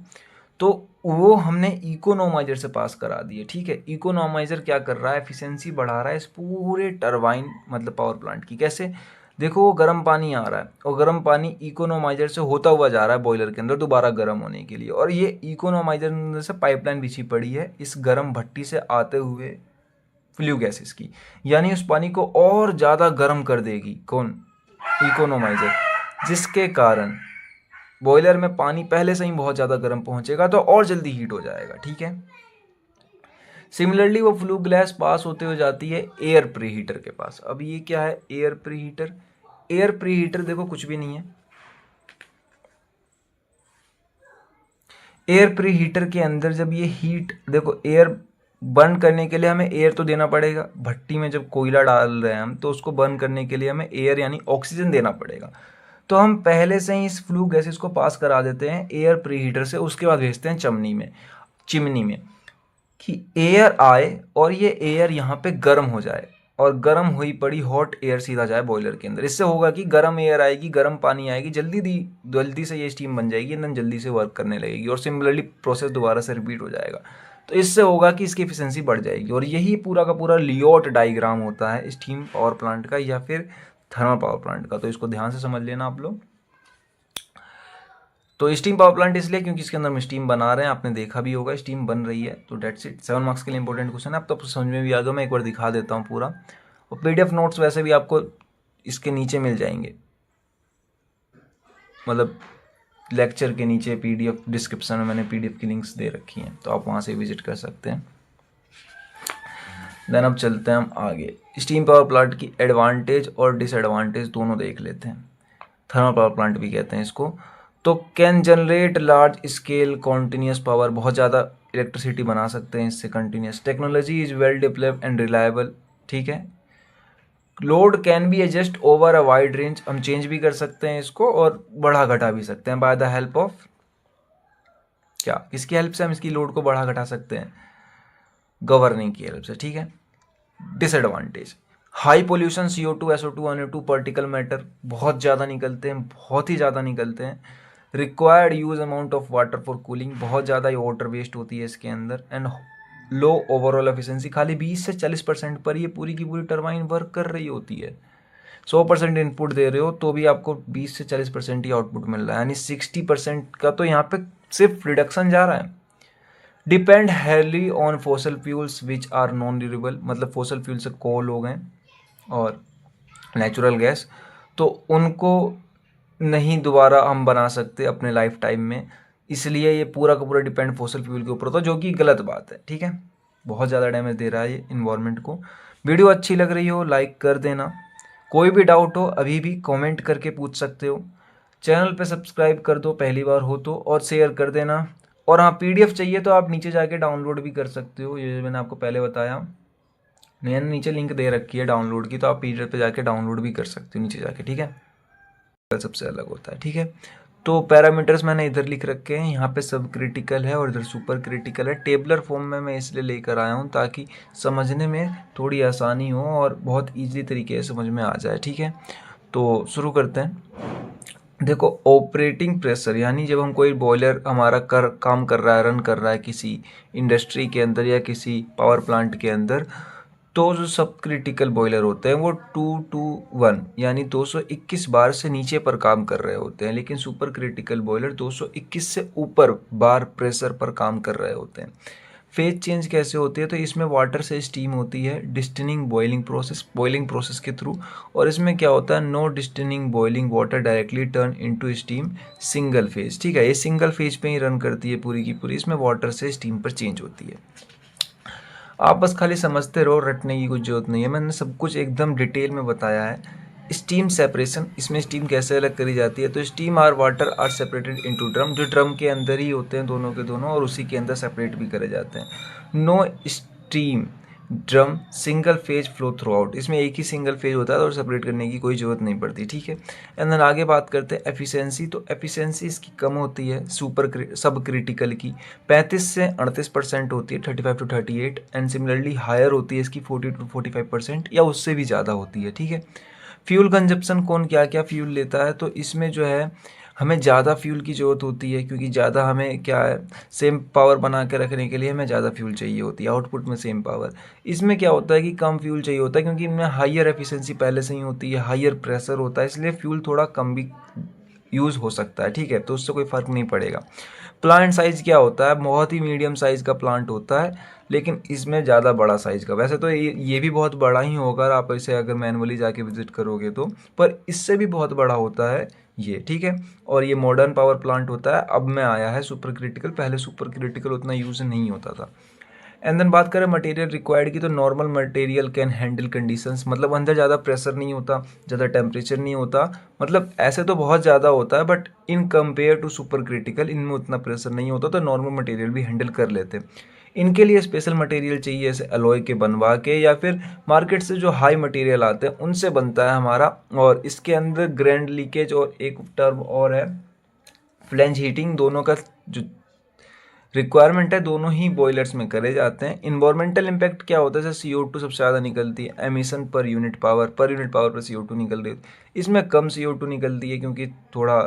तो वो हमने इकोनोमाइजर से पास करा दिए, ठीक है। इकोनोमाइजर क्या कर रहा है, एफिशिएंसी बढ़ा रहा है इस पूरे टरबाइन मतलब पावर प्लांट की। कैसे, देखो वो गर्म पानी आ रहा है और गर्म पानी इकोनोमाइजर से होता हुआ जा रहा है बॉयलर के अंदर दोबारा गर्म होने के लिए, और ये इकोनोमाइजर अंदर से पाइपलाइन बिछी पड़ी है इस गर्म भट्टी से आते हुए फ्लू गैसेस की, यानी उस पानी को और ज़्यादा गर्म कर देगी कौन, इकोनोमाइजर, जिसके कारण बॉयलर में पानी पहले से ही बहुत ज़्यादा गर्म पहुंचेगा तो और जल्दी हीट हो जाएगा, ठीक है। सिमिलरली वो फ्लू गैस पास होते हुए जाती है एयर प्रीहीटर के पास। अब ये क्या है, एयर प्रीहीटर। एयर प्रीहीटर देखो कुछ भी नहीं है, एयर प्रीहीटर के अंदर जब ये हीट, देखो एयर बर्न करने के लिए हमें एयर तो देना पड़ेगा, भट्टी में जब कोयला डाल रहे हैं हम तो उसको बर्न करने के लिए हमें एयर यानी ऑक्सीजन देना पड़ेगा। तो हम पहले से ही इस फ्लू गैसेस को पास करा देते हैं एयर प्रीहीटर से, उसके बाद भेजते हैं चिमनी में कि एयर आए और ये एयर यहाँ पे गर्म हो जाए और गर्म हुई पड़ी हॉट एयर सीधा जाए बॉयलर के अंदर। इससे होगा कि गर्म एयर आएगी, गर्म पानी आएगी, जल्दी से ये स्टीम बन जाएगी, एकदम जल्दी से वर्क करने लगेगी और सिमिलरली प्रोसेस दोबारा से रिपीट हो जाएगा। तो इससे होगा कि इसकी एफिशिएंसी बढ़ जाएगी, और यही पूरा का पूरा लियोट डायग्राम होता है स्टीम पावर प्लांट का या फिर थर्मल पावर प्लांट का। तो इसको ध्यान से समझ लेना आप लोग। तो स्टीम पावर प्लांट इसलिए क्योंकि इसके अंदर हम स्टीम बना रहे हैं, आपने देखा भी होगा स्टीम बन रही है। तो डेट्स इट, 7 मार्क्स के लिए इंपॉर्टेंट क्वेश्चन है। अब तो समझ में भी आ गया, मैं एक बार दिखा देता हूँ पूरा। और PDF नोट्स वैसे भी आपको इसके नीचे मिल जाएंगे, मतलब लेक्चर के नीचे PDF डिस्क्रिप्शन में मैंने PDF की लिंक्स दे रखी हैं, तो आप वहाँ से विजिट कर सकते हैं। देन अब चलते हैं हम आगे, स्टीम पावर प्लांट की एडवांटेज और डिसएडवांटेज दोनों देख लेते हैं। थर्मल पावर प्लांट भी कहते हैं इसको। तो can generate large scale continuous power, बहुत ज़्यादा इलेक्ट्रिसिटी बना सकते हैं इससे continuous. Technology is well developed and reliable, ठीक है। Load can be adjust over a wide range, हम चेंज भी कर सकते हैं इसको और बढ़ा घटा भी सकते हैं बाय द हेल्प ऑफ, क्या किसकी हेल्प से हम इसकी लोड को बढ़ा घटा सकते हैं, गवर्निंग की हेल्प से, ठीक है। Disadvantage, high pollution, CO2, SO2, NO2 particle matter बहुत ज़्यादा निकलते हैं, बहुत ही ज़्यादा निकलते हैं। Required use amount of water for cooling, बहुत ज़्यादा वाटर वेस्ट होती है इसके अंदर। एंड लो ओवरऑल एफिशिएंसी, खाली 20 से 40% पर ये पूरी की पूरी टरबाइन वर्क कर रही होती है। 100% इनपुट दे रहे हो तो भी आपको 20 से 40% ही आउटपुट मिल रहा है, यानी 60% का तो यहाँ पे सिर्फ रिडक्शन जा रहा है। Depend heavy on fossil fuels which are non renewable, मतलब फॉसल फ्यूल से कोल हो गए और नेचुरल गैस, तो उनको नहीं दोबारा हम बना सकते अपने लाइफ टाइम में, इसलिए ये पूरा का पूरा डिपेंड फॉसल फ्यूल के ऊपर होता है, जो कि गलत बात है, ठीक है। बहुत ज़्यादा डैमेज दे रहा है ये इन्वायरमेंट को। वीडियो अच्छी लग रही हो लाइक कर देना, कोई भी डाउट हो अभी भी कमेंट करके पूछ सकते हो। चैनल पे सब्सक्राइब कर दो पहली बार हो तो, और शेयर कर देना। और हाँ, PDF चाहिए तो आप नीचे जाके डाउनलोड भी कर सकते हो, ये मैंने आपको पहले बताया, मैंने नीचे लिंक दे रखी है डाउनलोड की, तो आप PDF पे जाके डाउनलोड भी कर सकते हो नीचे जाके, ठीक है। सबसे अलग होता है, ठीक है। तो पैरामीटर्स मैंने इधर लिख रखे हैं, यहाँ पे सब क्रिटिकल है और इधर सुपर क्रिटिकल है। टेबलर फॉर्म में मैं इसलिए लेकर आया हूँ ताकि समझने में थोड़ी आसानी हो और बहुत ईजी तरीके से समझ में आ जाए, ठीक है। तो शुरू करते हैं। देखो ऑपरेटिंग प्रेशर, यानी जब हम कोई बॉयलर हमारा काम कर रहा है, रन कर रहा है किसी इंडस्ट्री के अंदर या किसी पावर प्लांट के अंदर, तो जो सब क्रिटिकल बॉयलर होते हैं वो 221 यानी 221 बार से नीचे पर काम कर रहे होते हैं, लेकिन सुपर क्रिटिकल बॉयलर 221 से ऊपर बार प्रेशर पर काम कर रहे होते हैं। फेज चेंज कैसे होती है, तो इसमें वाटर से स्टीम होती है, डिस्टिलिंग बॉइलिंग प्रोसेस के थ्रू, और इसमें क्या होता है, no distilling boiling water directly turn into steam single phase, ठीक है। ये सिंगल फेज पे ही रन करती है पूरी की पूरी, इसमें वाटर से स्टीम पर चेंज होती है। आप बस खाली समझते रहो, रटने की कुछ जरूरत नहीं है, मैंने सब कुछ एकदम डिटेल में बताया है। स्टीम सेपरेशन, इसमें स्टीम कैसे अलग करी जाती है, तो स्टीम और water are separated into drum, जो ड्रम के अंदर ही होते हैं दोनों के दोनों, और उसी के अंदर सेपरेट भी करे जाते हैं। No steam drum single phase flow throughout, इसमें एक ही सिंगल फेज होता है और सेपरेट करने की कोई ज़रूरत नहीं पड़ती, ठीक है। एंड देन आगे बात करते हैं एफिशिएंसी। तो एफिशिएंसी इसकी कम होती है सब क्रिटिकल की 35 से 38% होती है, 35 to 38, एंड सिमिलरली हायर होती है इसकी 40 to 45% या उससे भी ज़्यादा होती है, ठीक है। फ्यूल कंजप्शन कौन क्या क्या फ्यूल लेता है, तो इसमें जो है हमें ज़्यादा फ्यूल की ज़रूरत होती है, क्योंकि ज़्यादा हमें क्या है, सेम पावर बना के रखने के लिए हमें ज़्यादा फ्यूल चाहिए होती है, आउटपुट में सेम पावर। इसमें क्या होता है कि कम फ्यूल चाहिए होता है, क्योंकि इनमें हाइयर एफिशिएंसी पहले से ही होती है, हाइयर प्रेशर होता है, इसलिए फ्यूल थोड़ा कम भी यूज़ हो सकता है, ठीक है, तो उससे कोई फ़र्क नहीं पड़ेगा। प्लांट साइज़ क्या होता है, बहुत ही मीडियम साइज़ का प्लांट होता है, लेकिन इसमें ज़्यादा बड़ा साइज़ का, वैसे तो ये भी बहुत बड़ा ही होगा, आप इसे अगर मैनुअली जाके विजिट करोगे तो, पर इससे भी बहुत बड़ा होता है ये, ठीक है। और ये मॉडर्न पावर प्लांट होता है, अब में आया है सुपर क्रिटिकल, पहले सुपर क्रिटिकल उतना यूज़ नहीं होता था। एंड देन बात करें मटेरियल रिक्वायर्ड की, तो normal material can handle conditions, मतलब अंदर ज़्यादा प्रेशर नहीं होता, ज़्यादा टेम्परेचर नहीं होता, मतलब ऐसे तो बहुत ज़्यादा होता है, but in compare to super critical इनमें उतना प्रेशर नहीं होता, तो नॉर्मल मटेरियल भी हैंडल कर लेते हैं। इनके लिए स्पेशल मटेरियल चाहिए, जैसे अलॉय के बनवा के, या फिर मार्केट से जो हाई मटेरियल आते हैं उनसे बनता है हमारा। और इसके अंदर ग्रैंड लीकेज और एक टर्म और है फ्लैंज हीटिंग, दोनों का जो रिक्वायरमेंट है दोनों ही बॉयलर्स में करे जाते हैं। इन्वायरमेंटल इम्पैक्ट क्या होता है, जैसे CO2 सबसे ज़्यादा निकलती है, एमिशन पर यूनिट पावर पर CO2 निकल रही है, इसमें कम CO2 निकलती है, क्योंकि थोड़ा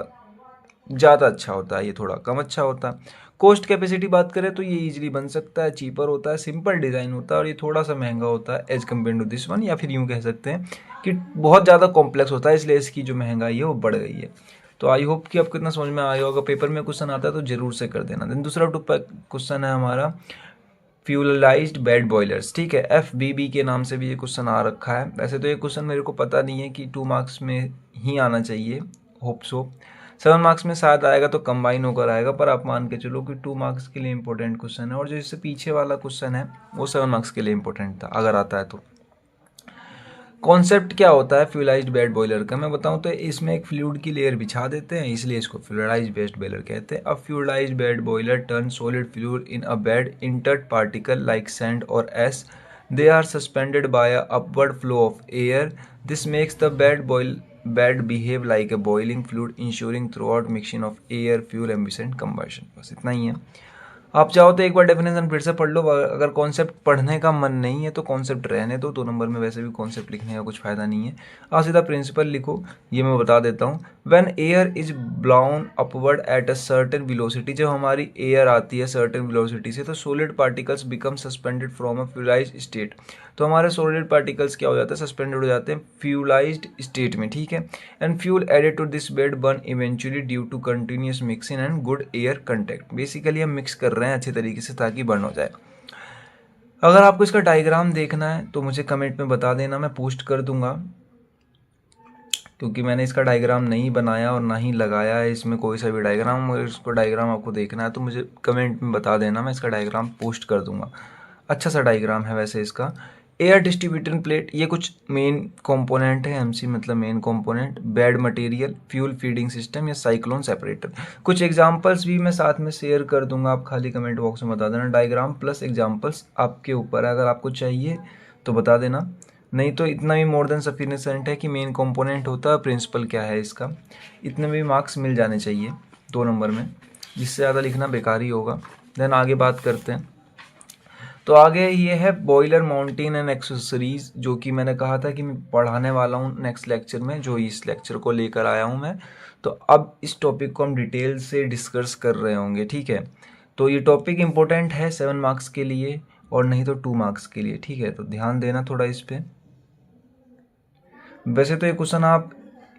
ज़्यादा अच्छा होता है, ये थोड़ा कम अच्छा होता है। कॉस्ट कैपेसिटी बात करें तो ये इजीली बन सकता है, चीपर होता है, सिंपल डिज़ाइन होता है, और ये थोड़ा सा महंगा होता है as compare to this one, या फिर यूँ कह सकते हैं कि बहुत ज़्यादा कॉम्प्लेक्स होता है, इसलिए इसकी जो महंगाई है वो बढ़ गई है। तो आई होप कि आपको इतना समझ में आया होगा, पेपर में क्वेश्चन आता है तो जरूर से कर देना। देन दूसरा क्वेश्चन है हमारा फ्यूलाइज्ड बेड बॉयलर्स, ठीक है, FBB के नाम से भी ये क्वेश्चन आ रखा है। वैसे तो ये क्वेश्चन मेरे को पता नहीं है कि 2 मार्क्स में ही आना चाहिए, होप सो 7 मार्क्स में शायद आएगा तो कंबाइन होकर आएगा, पर आप मान के चलो कि 2 मार्क्स के लिए इंपॉर्टेंट क्वेश्चन है, और जो इससे पीछे वाला क्वेश्चन है वो 7 मार्क्स के लिए इंपॉर्टेंट था, अगर आता है तो। कॉन्सेप्ट क्या होता है फ्यूलाइज्ड बेड बॉयलर का, मैं बताऊं तो इसमें एक फ्लूइड की लेयर बिछा देते हैं, इसलिए इसको फ्लूइडाइज्ड बेड बॉयलर कहते हैं। अब fluidized bed boiler turn solid fluid in a bed entered particle like sand और ash, they are suspended by a upward flow of air. This makes the bed behave like a boiling fluid, ensuring throughout mixing of air, fuel, ambient combustion। बस इतना ही है। आप चाहो तो एक बार definition फिर से पढ़ लो, अगर कॉन्सेप्ट पढ़ने का मन नहीं है तो कॉन्सेप्ट रहने दो, 2 नंबर में वैसे भी कॉन्सेप्ट लिखने का कुछ फ़ायदा नहीं है। आप सीधा प्रिंसिपल लिखो, ये मैं बता देता हूँ। When air is blown upward at a certain velocity, जब हमारी एयर आती है सर्टेन वेलोसिटी से, तो solid particles become suspended from a fluidized state, तो हमारे सॉलिड पार्टिकल्स क्या हो जाते हैं, सस्पेंडेड हो जाते हैं फ्यूलाइज्ड स्टेट में, ठीक है। And fuel added to this bed burn eventually due to continuous mixing and good air contact. Basically हम मिक्स कर रहे हैं अच्छे तरीके से ताकि बर्न हो जाए। अगर आपको इसका डायग्राम देखना है तो मुझे कमेंट में बता देना, मैं पोस्ट कर दूंगा, क्योंकि मैंने इसका डायग्राम नहीं बनाया और ना ही लगाया है इसमें कोई सा भी डायग्राम। अगर इसको डायग्राम आपको देखना है तो मुझे कमेंट में बता देना, मैं इसका डायग्राम पोस्ट कर दूंगा। अच्छा सा डायग्राम है वैसे इसका। एयर डिस्ट्रीब्यूटर प्लेट, ये कुछ मेन कंपोनेंट है, MC मतलब main component, bed material, fuel feeding system या साइक्लोन सेपरेटर। कुछ एग्जांपल्स भी मैं साथ में शेयर कर दूंगा, आप खाली कमेंट बॉक्स में बता देना, डायग्राम प्लस एग्जांपल्स आपके ऊपर है, अगर आपको चाहिए तो बता देना, नहीं तो इतना भी मोर देन सफिशिएंट है कि मेन कंपोनेंट होता है, प्रिंसिपल क्या है इसका, इतने भी मार्क्स मिल जाने चाहिए 2 नंबर में, जिससे ज़्यादा लिखना बेकार ही होगा। देन आगे बात करते हैं, तो आगे ये है बॉयलर माउंटिंग एंड एक्सेसरीज, जो कि मैंने कहा था कि मैं पढ़ाने वाला हूँ नेक्स्ट लेक्चर में, जो इस लेक्चर को लेकर आया हूँ मैं। तो अब इस टॉपिक को हम डिटेल से डिस्कस कर रहे होंगे, ठीक है। तो ये टॉपिक इम्पोर्टेंट है 7 मार्क्स के लिए और नहीं तो 2 मार्क्स के लिए, ठीक है, तो ध्यान देना थोड़ा इस पर। वैसे तो ये क्वेश्चन आप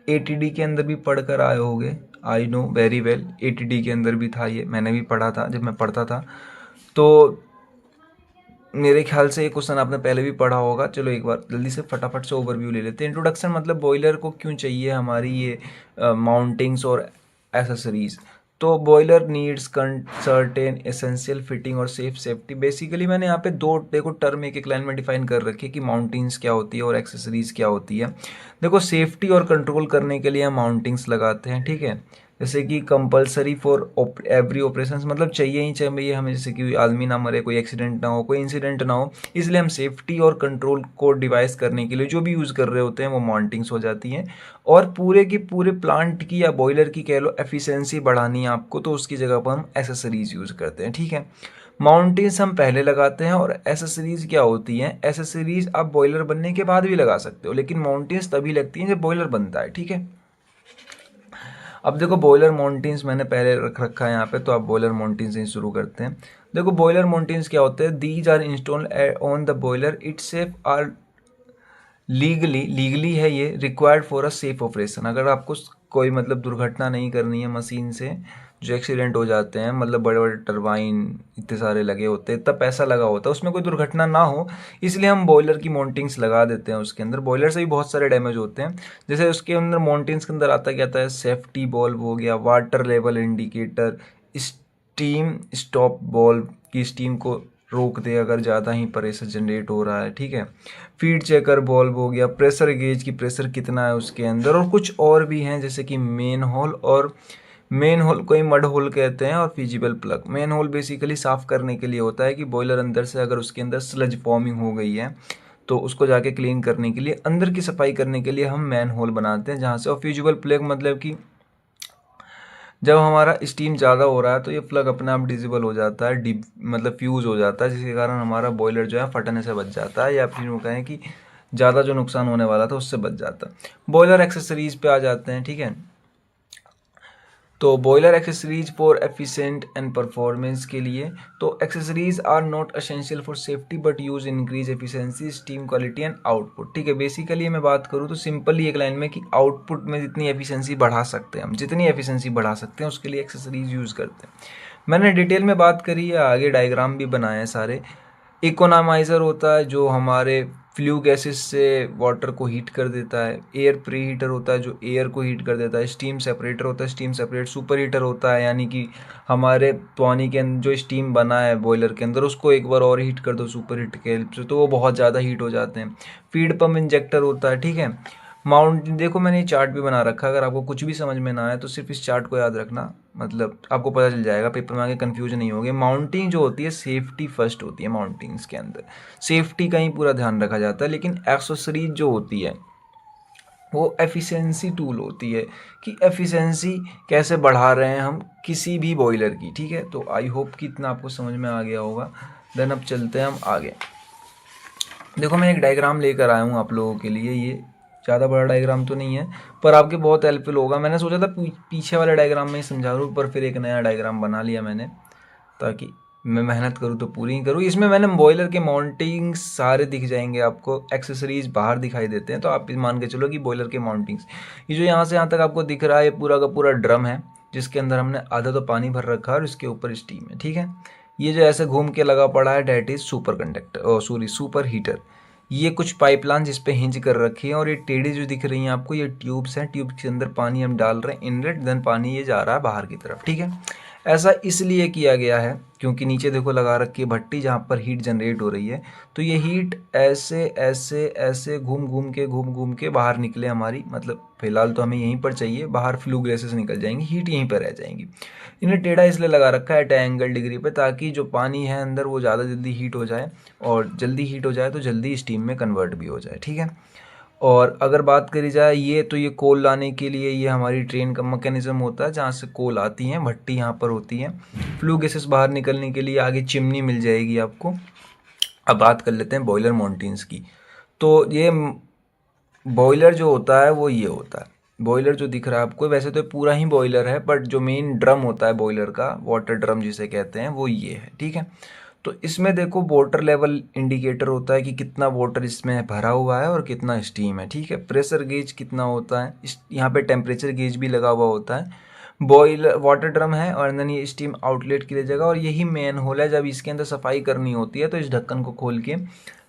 ATD के अंदर भी पढ़ कर आए होंगे, I know very well, ATD के अंदर भी था, ये मैंने भी पढ़ा था जब मैं पढ़ता था, तो मेरे ख्याल से ये क्वेश्चन आपने पहले भी पढ़ा होगा। चलो एक बार जल्दी से फटाफट से ओवरव्यू ले लेते हैं। इंट्रोडक्शन मतलब बॉयलर को क्यों चाहिए हमारी ये माउंटिंग्स और एसेसरीज। तो boiler needs certain essential fitting और सेफ्टी। बेसिकली मैंने यहाँ पे दो देखो टर्म एक लाइन में डिफाइन कर रखी है कि माउंटिंग्स क्या होती है और एक्सेसरीज क्या होती है। देखो सेफ्टी और कंट्रोल करने के लिए हम माउंटिंग्स लगाते हैं, ठीक है, जैसे कि कंपलसरी फॉर एवरी ऑपरेशन, मतलब चाहिए ही चाहिए हमें, जैसे कि आदमी ना मरे, कोई एक्सीडेंट ना हो, कोई इंसिडेंट ना हो, इसलिए हम सेफ्टी और कंट्रोल को डिवाइस करने के लिए जो भी यूज़ कर रहे होते हैं वो माउंटिंग्स हो जाती हैं। और पूरे की पूरे प्लांट की या बॉयलर की कह लो एफिशिएंसी बढ़ानी है आपको, तो उसकी जगह पर हम एसेसरीज यूज़ करते हैं, ठीक है। माउंटेन्स हम पहले लगाते हैं, और एसेसरीज क्या होती हैं, एसेसरीज आप बॉयलर बनने के बाद भी लगा सकते हो, लेकिन माउंटेन्स तभी लगती हैं जब बॉयलर बनता है, ठीक है। अब देखो बॉयलर माउंटेन्स मैंने पहले रख रखा है यहाँ पे, तो आप बॉयलर माउंटेन से ही शुरू करते हैं। देखो बॉयलर माउंटेन्स क्या होते हैं, these are installed on the boiler itself, are legally है ये, required for a safe operation. अगर आपको कोई मतलब दुर्घटना नहीं करनी है मशीन से, जो एक्सीडेंट हो जाते हैं, मतलब बड़े बड़े टरबाइन इतने सारे लगे होते हैं, इतना पैसा लगा होता है, उसमें कोई दुर्घटना ना हो, इसलिए हम बॉयलर की माउंटिंग्स लगा देते हैं उसके अंदर। बॉयलर से भी बहुत सारे डैमेज होते हैं, जैसे उसके अंदर माउंटिंग्स के अंदर आता क्या आता है, सेफ्टी बॉल्व हो गया, water level indicator, steam stop valve की स्टीम को रोक दे अगर ज़्यादा ही प्रेशर जनरेट हो रहा है, ठीक है। फीड चेकर बॉल्व हो गया, प्रेशर गेज की प्रेशर कितना है उसके अंदर, और कुछ और भी हैं जैसे कि मेन होल, और मेन होल को ही मड होल कहते हैं, और feasible plug. Main hole basically साफ़ करने के लिए होता है कि बॉयलर अंदर से अगर उसके अंदर स्लज फॉर्मिंग हो गई है तो उसको जाके क्लीन करने के लिए, अंदर की सफाई करने के लिए हम मैन होल बनाते हैं जहाँ से। और फिजिबल प्लग मतलब कि जब हमारा स्टीम ज़्यादा हो रहा है तो ये प्लग अपने आप डिसेबल हो जाता है, डिप मतलब फ्यूज़ हो जाता है, जिसके कारण हमारा बॉयलर जो है फटने से बच जाता है, या फिर वो कहें कि ज़्यादा जो नुकसान होने वाला था उससे बच जाता है। बॉयलर एक्सेसरीज़ पे आ जाते हैं, ठीक है। तो boiler accessories for efficient and performance के लिए, तो accessories are not essential for safety but use increase efficiency, steam quality and output, ठीक है। बेसिकली मैं बात करूँ तो सिंपली एक लाइन में कि आउटपुट में जितनी एफिशिएंसी बढ़ा सकते हैं हम, जितनी एफिशिएंसी बढ़ा सकते हैं उसके लिए एक्सेसरीज यूज़ करते हैं। मैंने डिटेल में बात करी है, आगे डायग्राम भी बनाए हैं सारे। इकोनॉमाइज़र होता है जो हमारे फ्लू गैसेस से वाटर को हीट कर देता है। एयर प्री हीटर होता है जो एयर को हीट कर देता है। स्टीम सेपरेटर होता है, स्टीम सेपरेट। सुपर हीटर होता है यानी कि हमारे पानी के अंदर जो स्टीम बना है बॉयलर के अंदर उसको एक बार और हीट कर दो सुपर हीट के हेल्प से, तो वो बहुत ज़्यादा हीट हो जाते हैं। फीड पम्प इंजेक्टर होता है, ठीक है। माउंट देखो मैंने ये चार्ट भी बना रखा है, अगर आपको कुछ भी समझ में ना आए तो सिर्फ इस चार्ट को याद रखना, मतलब आपको पता चल जाएगा, पेपर में आगे कन्फ्यूज नहीं होगे। माउंटिंग जो होती है सेफ्टी फर्स्ट होती है, माउंटिंग्स के अंदर सेफ्टी का ही पूरा ध्यान रखा जाता है, लेकिन एक्सेसरीज जो होती है वो एफिशिएंसी टूल होती है कि एफिशिएंसी कैसे बढ़ा रहे हैं हम किसी भी बॉयलर की, ठीक है। तो आई होप कि इतना आपको समझ में आ गया होगा। देन अब चलते हैं हम आगे। देखो मैं एक डायग्राम लेकर आया हूँ आप लोगों के लिए, ये ज़्यादा बड़ा डायग्राम तो नहीं है पर आपके बहुत हेल्पफुल होगा। मैंने सोचा था पीछे वाले डायग्राम में ही समझा दूँ, पर फिर एक नया डायग्राम बना लिया मैंने ताकि मैं मेहनत करूँ तो पूरी ही करूँ। इसमें मैंने बॉयलर के माउंटिंग्स सारे दिख जाएंगे आपको, एक्सेसरीज बाहर दिखाई देते हैं, तो आप मान के चलो कि बॉयलर के माउंटिंग्स ये जो यहाँ से यहाँ तक आपको दिख रहा है ये पूरा का पूरा ड्रम है जिसके अंदर हमने आधा तो पानी भर रखा है और इसके ऊपर स्टीम है, ठीक है। ये जो ऐसे घूम के लगा पड़ा है that is super conductor, sorry super heater. ये कुछ पाइपलाइन जिस पे हिंज कर रखी है, और ये टेढ़ी जो दिख रही हैं आपको ये ट्यूब्स हैं, ट्यूब के अंदर पानी हम डाल रहे हैं इनलेट, देन पानी ये जा रहा है बाहर की तरफ, ठीक है। ऐसा इसलिए किया गया है क्योंकि नीचे देखो लगा रखी है भट्टी जहाँ पर हीट जनरेट हो रही है, तो ये हीट ऐसे ऐसे ऐसे घूम घूम के बाहर निकले हमारी, मतलब फिलहाल तो हमें यहीं पर चाहिए, बाहर फ्लू गैसेस निकल जाएंगी, हीट यहीं पर रह जाएंगी। इन्हें टेढ़ा इसलिए लगा रखा है एंगल डिग्री पे ताकि जो पानी है अंदर वो ज़्यादा जल्दी हीट हो जाए, और जल्दी हीट हो जाए तो जल्दी स्टीम में कन्वर्ट भी हो जाए, ठीक है। और अगर बात करी जाए ये तो ये कोल लाने के लिए ये हमारी ट्रेन का मैकेनिज्म होता है जहाँ से कोल आती हैं, भट्टी यहाँ पर होती है। फ्लू गैसेस बाहर निकलने के लिए आगे चिमनी मिल जाएगी आपको। अब बात कर लेते हैं बॉयलर माउंटेन्स की। तो ये बॉयलर जो होता है वो ये होता है, बॉयलर जो दिख रहा है आपको वैसे तो पूरा ही बॉयलर है, बट जो मेन ड्रम होता है बॉयलर का, वाटर ड्रम जिसे कहते हैं, वो ये है, ठीक है। तो इसमें देखो वाटर लेवल इंडिकेटर होता है कि कितना वाटर इसमें भरा हुआ है और कितना स्टीम है, ठीक है। प्रेशर गेज कितना होता है, यहाँ पे टेम्परेचर गेज भी लगा हुआ होता है। बॉयलर वाटर ड्रम है और अंदर ये स्टीम आउटलेट के लिए जगह, और यही मेन होल है। जब इसके अंदर सफाई करनी होती है तो इस ढक्कन को खोल के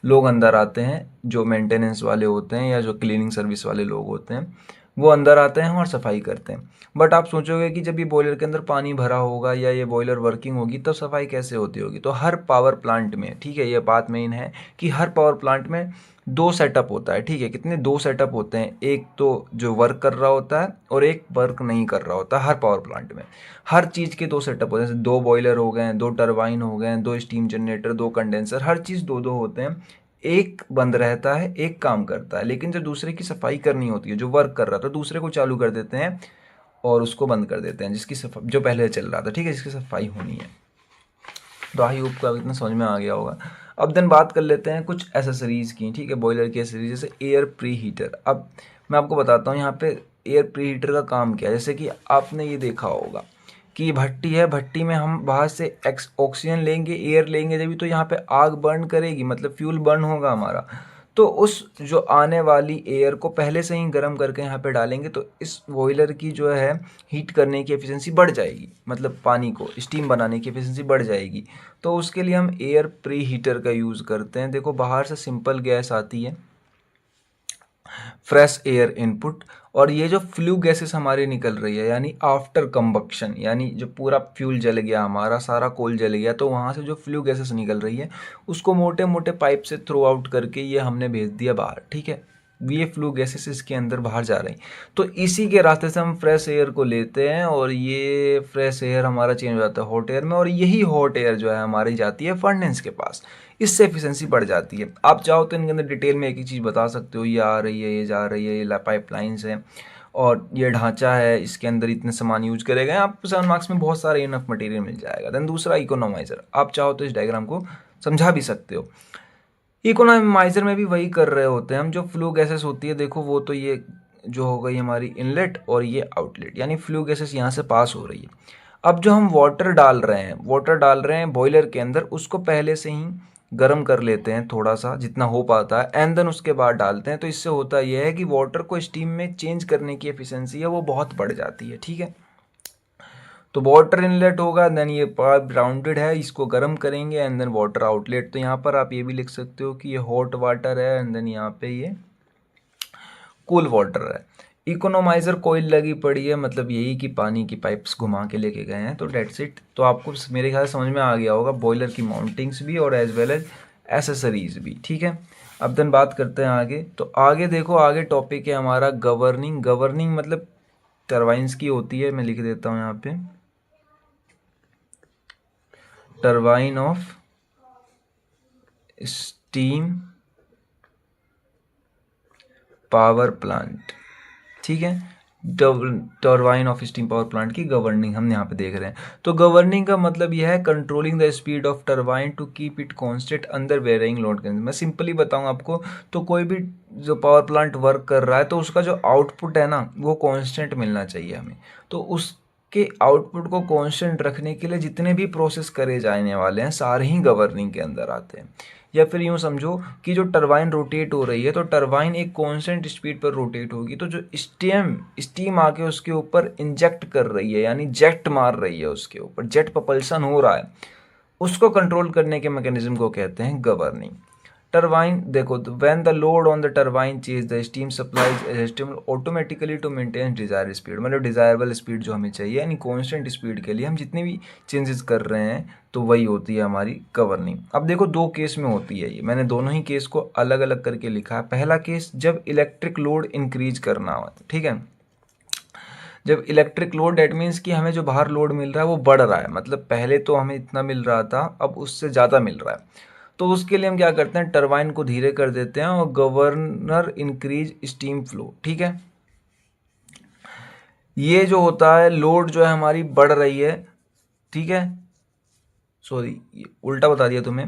लोग अंदर आते हैं जो मेंटेनेंस वाले होते हैं या जो क्लीनिंग सर्विस वाले लोग होते हैं, वो अंदर आते हैं और सफाई करते हैं। बट आप सोचोगे कि जब ये बॉयलर के अंदर पानी भरा होगा या ये बॉयलर वर्किंग होगी तो सफाई कैसे होती होगी? तो हर पावर प्लांट में, ठीक है, ये बात मेन है कि हर पावर प्लांट में दो सेटअप होता है, ठीक है। कितने? दो सेटअप होते हैं, एक तो जो वर्क कर रहा होता है और एक वर्क नहीं कर रहा होता। हर पावर प्लांट में हर चीज़ के दो सेटअप होते हैं, जैसे दो बॉयलर हो गए, दो टरबाइन हो गए, दो स्टीम जनरेटर, दो कंडेंसर, हर चीज़ दो दो होते हैं। एक बंद रहता है, एक काम करता है। लेकिन जब दूसरे की सफाई करनी होती है, जो वर्क कर रहा था, दूसरे को चालू कर देते हैं और उसको बंद कर देते हैं, जिसकी सफाई जो पहले चल रहा था, ठीक है, जिसकी सफाई होनी है। तो आई होप को इतना समझ में आ गया होगा। अब देन बात कर लेते हैं कुछ एसेसरीज़ की, ठीक है, बॉयलर की एसेसरीज, जैसे एयर प्री हीटर। अब मैं आपको बताता हूँ यहाँ पे एयर प्री हीटर का काम क्या है। जैसे कि आपने ये देखा होगा कि भट्टी है, भट्टी में हम बाहर से ऑक्सीजन लेंगे, एयर लेंगे, जब भी तो यहाँ पे आग बर्न करेगी, मतलब फ्यूल बर्न होगा हमारा। तो उस जो आने वाली एयर को पहले से ही गर्म करके यहाँ पे डालेंगे, तो इस बॉयलर की जो है हीट करने की एफिशिएंसी बढ़ जाएगी, मतलब पानी को स्टीम बनाने की एफिशिएंसी बढ़ जाएगी। तो उसके लिए हम एयर प्री हीटर का यूज़ करते हैं। देखो बाहर से सिंपल गैस आती है, फ्रेश एयर इनपुट, और ये जो फ्लू गैसेस हमारी निकल रही है, यानी आफ्टर कंबक्शन, यानी जो पूरा फ्यूल जल गया, हमारा सारा कोल जल गया, तो वहाँ से जो फ्लू गैसेस निकल रही है उसको मोटे मोटे पाइप से थ्रो आउट करके ये हमने भेज दिया बाहर, ठीक है। ये फ्लू गैसेस इसके अंदर बाहर जा रही, तो इसी के रास्ते से हम फ्रेश एयर को लेते हैं और ये फ्रेश एयर हमारा चेंज हो जाता है हॉट एयर में, और यही हॉट एयर जो है हमारी जाती है फर्नेस के पास। इससे एफिशिएंसी बढ़ जाती है। आप चाहो तो इनके अंदर डिटेल में एक ही चीज़ बता सकते हो, ये आ रही है, ये जा रही है, ये पाइप लाइन्स है और ये ढांचा है, इसके अंदर इतने सामान यूज करे गए। आपको 7 मार्क्स में बहुत सारे इनफ मटेरियल मिल जाएगा। देन दूसरा इकोनोमाइजर, आप चाहो तो इस डायग्राम को समझा भी सकते हो। इकोनोमाइजर में भी वही कर रहे होते हैं हम। जो फ्लू गैसेस होती है, देखो वो तो ये जो हो गई हमारी इनलेट और ये आउटलेट, यानी फ्लू गैसेस यहाँ से पास हो रही है। अब जो हम वाटर डाल रहे हैं बॉयलर के अंदर, उसको पहले से ही गर्म कर लेते हैं थोड़ा सा, जितना हो पाता है, एंड देन उसके बाद डालते हैं। तो इससे होता यह है कि वाटर को स्टीम में चेंज करने की एफिशिएंसी है वो बहुत बढ़ जाती है, ठीक है। तो वाटर इनलेट होगा, देन ये पाइप राउंडेड है, इसको गर्म करेंगे, एंड देन वाटर आउटलेट। तो यहाँ पर आप ये भी लिख सकते हो कि ये हॉट वाटर है, एंड देन यहाँ पे ये कूल वाटर है। इकोनोमाइजर कोयल लगी पड़ी है, मतलब यही कि पानी की पाइप्स घुमा के लेके गए हैं। तो डेट्स इट। तो आपको मेरे ख्याल समझ में आ गया होगा बॉयलर की माउंटिंग्स भी और एज वेल एज एसेसरीज भी, ठीक है। अब देन बात करते हैं आगे। तो आगे देखो, आगे टॉपिक है हमारा गवर्निंग। गवर्निंग मतलब टरबाइंस की होती है, मैं लिख देता हूँ यहाँ पे, turbine of steam power plant, ठीक है। Turbine of steam power plant की गवर्निंग हम यहाँ पे देख रहे हैं। तो गवर्निंग का मतलब यह है controlling the speed of turbine to keep it constant under varying load condition. मैं सिंपली बताऊँ आपको, तो कोई भी जो पावर प्लांट वर्क कर रहा है तो उसका जो आउटपुट है ना वो कांस्टेंट मिलना चाहिए हमें। तो उसके आउटपुट को कांस्टेंट रखने के लिए जितने भी प्रोसेस करे जाने वाले हैं सारे ही गवर्निंग के अंदर आते हैं। या फिर यूँ समझो कि जो टरबाइन रोटेट हो रही है तो टरबाइन एक कांस्टेंट स्पीड पर रोटेट होगी, तो जो स्टीम आके उसके ऊपर इंजेक्ट कर रही है, यानी जेट मार रही है उसके ऊपर, जेट propulsion हो रहा है, उसको कंट्रोल करने के मैकेनिज्म को कहते हैं गवर्निंग। टरबाइन देखो, when the load on the turbine change the steam supplies adjustable automatically to maintain desired speed, मतलब डिजायरेबल स्पीड जो हमें चाहिए, यानी कांस्टेंट स्पीड के लिए हम जितने भी चेंजेस कर रहे हैं तो वही होती है हमारी गवर्निंग। अब देखो दो केस में होती है ये, मैंने दोनों ही केस को अलग अलग करके लिखा है। पहला केस जब इलेक्ट्रिक लोड इंक्रीज करना हो, ठीक है। जब इलेक्ट्रिक लोड, डेट मीन्स कि हमें जो बाहर लोड मिल रहा है वो बढ़ रहा है, मतलब पहले तो हमें इतना मिल रहा था, अब उससे ज़्यादा मिल रहा है। तो उसके लिए हम क्या करते हैं, टरबाइन को धीरे कर देते हैं और गवर्नर इंक्रीज स्टीम फ्लो, ठीक है। ये जो होता है, लोड जो है हमारी बढ़ रही है, ठीक है, सॉरी उल्टा बता दिया तुम्हें।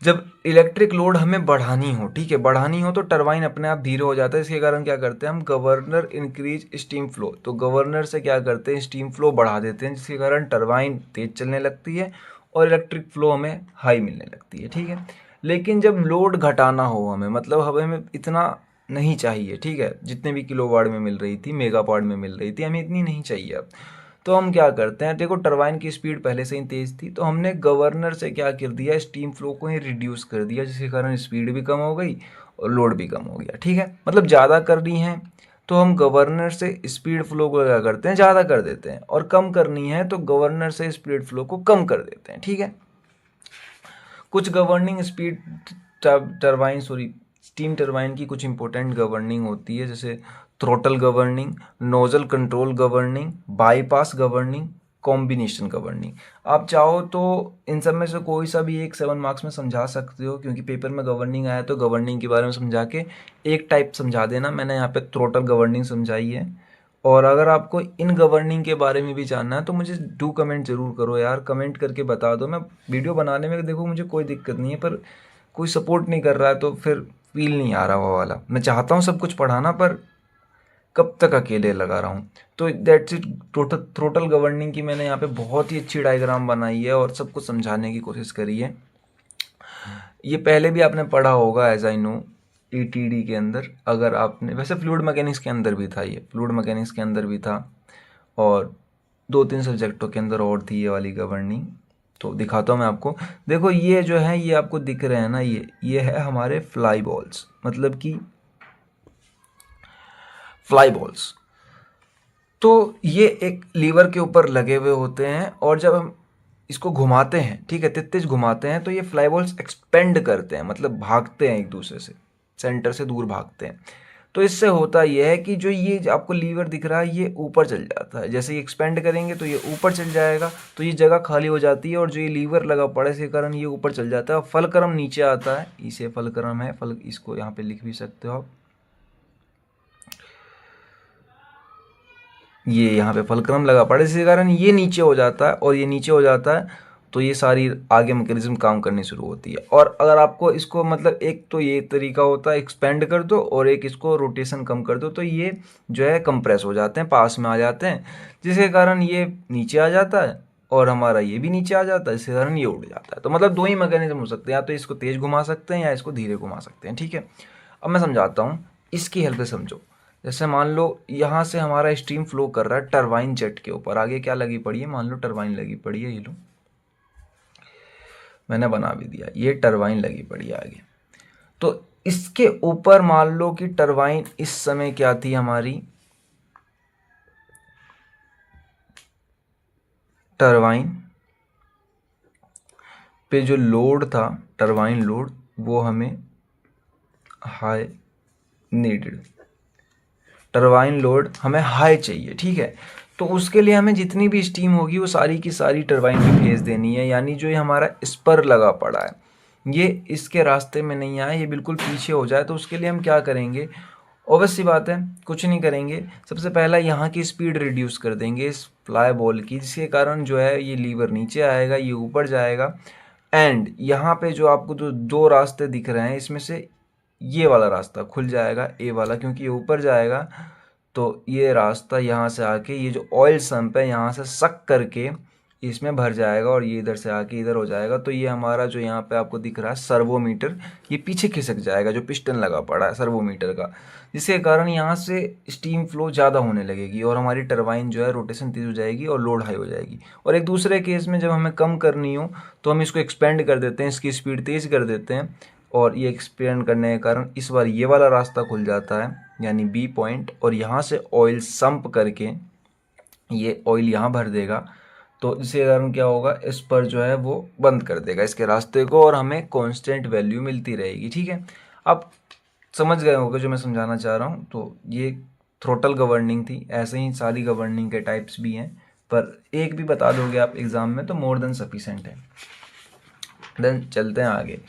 जब इलेक्ट्रिक लोड हमें बढ़ानी हो, ठीक है, बढ़ानी हो, तो टरबाइन अपने आप धीरे हो जाता है। इसके कारण क्या करते हैं हम, गवर्नर इंक्रीज स्टीम फ्लो, तो गवर्नर से क्या करते हैं, स्टीम फ्लो बढ़ा देते हैं, जिसके कारण टरबाइन तेज चलने लगती है और इलेक्ट्रिक फ्लो हमें हाई मिलने लगती है, ठीक है। लेकिन जब लोड घटाना हो हमें, मतलब हमें इतना नहीं चाहिए, ठीक है, जितने भी किलोवाट में मिल रही थी, मेगावाट में मिल रही थी, हमें इतनी नहीं चाहिए अब। तो हम क्या करते हैं, देखो टरबाइन की स्पीड पहले से ही तेज़ थी, तो हमने गवर्नर से क्या कर दिया, स्टीम फ्लो को ही रिड्यूस कर दिया, जिसके कारण स्पीड भी कम हो गई और लोड भी कम हो गया, ठीक है। मतलब ज़्यादा करनी है तो हम गवर्नर से स्पीड फ्लो को क्या करते हैं, ज़्यादा कर देते हैं, और कम करनी है तो गवर्नर से स्पीड फ्लो को कम कर देते हैं। ठीक है, कुछ governing speed turbine steam turbine की कुछ इंपॉर्टेंट गवर्निंग होती है, जैसे throttle governing, nozzle control governing, bypass governing, combination governing. आप चाहो तो इन सब में से कोई सा भी एक 7 मार्क्स में समझा सकते हो, क्योंकि पेपर में गवर्निंग आया तो गवर्निंग के बारे में समझा के एक टाइप समझा देना। मैंने यहाँ पे थ्रोटल गवर्निंग समझाई है। और अगर आपको इन गवर्निंग के बारे में भी जानना है तो मुझे डू कमेंट ज़रूर करो यार, कमेंट करके बता दो। मैं वीडियो बनाने में देखो मुझे कोई दिक्कत नहीं है, पर कोई सपोर्ट नहीं कर रहा है तो फिर फील नहीं आ रहा वो वाला। मैं चाहता हूँ सब कुछ पढ़ाना, पर कब तक अकेले लगा रहा हूँ। तो दैट्स इट। थ्रोटल गवर्निंग की मैंने यहाँ पे बहुत ही अच्छी डायग्राम बनाई है और सब कुछ समझाने की कोशिश करी है। ये पहले भी आपने पढ़ा होगा एज आई नो, ईटीडी के अंदर। अगर आपने, वैसे फ्लूइड मैकेनिक्स के अंदर भी था, ये फ्लूइड मैकेनिक्स के अंदर भी था, और 2-3 सब्जेक्टों के अंदर और थी ये वाली गवर्निंग। तो दिखाता हूँ मैं आपको। देखो ये जो है, ये आपको दिख रहे हैं ना, ये है हमारे फ्लाई बॉल्स, मतलब कि फ्लाई बॉल्स। तो ये एक लीवर के ऊपर लगे हुए होते हैं, और जब हम इसको घुमाते हैं, ठीक है, तेज घुमाते हैं, तो ये फ्लाई बॉल्स एक्सपेंड करते हैं, मतलब भागते हैं एक दूसरे से, सेंटर से दूर भागते हैं। तो इससे होता यह है कि जो ये आपको लीवर दिख रहा है ये ऊपर चल जाता है। जैसे ही एक्सपेंड करेंगे तो ये ऊपर चल जाएगा, तो ये जगह खाली हो जाती है, और जो ये लीवर लगा पड़े इसके कारण ये ऊपर चल जाता है। और फलक्रम नीचे आता है, इसे फलक्रम है, फल इसको यहाँ पे लिख भी सकते हो आप। ये यहाँ पे फलक्रम लगा पड़ा, इसी कारण ये नीचे हो जाता है, और ये नीचे हो जाता है तो ये सारी आगे मैकेनिज्म काम करनी शुरू होती है। और अगर आपको इसको, मतलब एक तो ये तरीका होता है एक्सपेंड कर दो, और एक इसको रोटेशन कम कर दो, तो ये जो है कंप्रेस हो जाते हैं, पास में आ जाते हैं, जिसके कारण ये नीचे आ जाता है, और हमारा ये भी नीचे आ जाता है, जिसके कारण ये उड़ जाता है। तो मतलब दो ही मैकेनिज्म हो सकते हैं, या तो इसको तेज घुमा सकते हैं या इसको धीरे घुमा सकते हैं। ठीक है, अब मैं समझाता हूँ, इसकी हेल्प से समझो। जैसे मान लो यहाँ से हमारा स्टीम फ्लो कर रहा है टरबाइन जेट के ऊपर, आगे क्या लगी पड़ी है, मान लो टरबाइन लगी पड़ी है, ये लो मैंने बना भी दिया, ये टरबाइन लगी पड़ी है आगे। तो इसके ऊपर मान लो कि टरबाइन इस समय क्या थी हमारी, टरबाइन पे जो लोड था, टरबाइन लोड, वो हमें हाई नीडेड, टरबाइन लोड हमें हाई चाहिए। ठीक है, तो उसके लिए हमें जितनी भी स्टीम होगी वो सारी की सारी टरबाइन पे भेज देनी है। यानी जो ये हमारा स्पर लगा पड़ा है, ये इसके रास्ते में नहीं आए, ये बिल्कुल पीछे हो जाए। तो उसके लिए हम क्या करेंगे, ऑब्वियस सी बात है, कुछ नहीं करेंगे। सबसे पहला यहाँ की स्पीड रिड्यूस कर देंगे इस फ्लाई बॉल की, जिसके कारण जो है ये लीवर नीचे आएगा, ये ऊपर जाएगा। एंड यहाँ पे जो आपको जो दो रास्ते दिख रहे हैं, इसमें से ये वाला रास्ता खुल जाएगा, ए वाला, क्योंकि ये ऊपर जाएगा। तो ये रास्ता यहाँ से आके ये जो ऑयल सम्प है यहाँ से सक करके इसमें भर जाएगा, और ये इधर से आके इधर हो जाएगा। तो ये हमारा जो यहाँ पे आपको दिख रहा है सर्वोमीटर, ये पीछे खिसक जाएगा, जो पिस्टन लगा पड़ा है सर्वोमीटर का, जिसके कारण यहाँ से स्टीम फ्लो ज़्यादा होने लगेगी, और हमारी टरबाइन जो है रोटेशन तेज हो जाएगी और लोड हाई हो जाएगी। और एक दूसरे केस में जब हमें कम करनी हो तो हम इसको एक्सपेंड कर देते हैं, इसकी स्पीड तेज़ कर देते हैं, और ये एक्सपेंड करने के कारण इस बार ये वाला रास्ता खुल जाता है, यानी बी पॉइंट, और यहाँ से ऑयल सम्प करके ये ऑयल यहाँ भर देगा। तो इसके कारण क्या होगा, इस पर जो है वो बंद कर देगा इसके रास्ते को, और हमें कांस्टेंट वैल्यू मिलती रहेगी। ठीक है, आप समझ गए होंगे जो मैं समझाना चाह रहा हूँ। तो ये थ्रोटल गवर्निंग थी, ऐसे ही सारी गवर्निंग के टाइप्स भी हैं, पर एक भी बता दोगे आप एग्ज़ाम में तो मोर देन सफिशेंट है। देन चलते हैं आगे।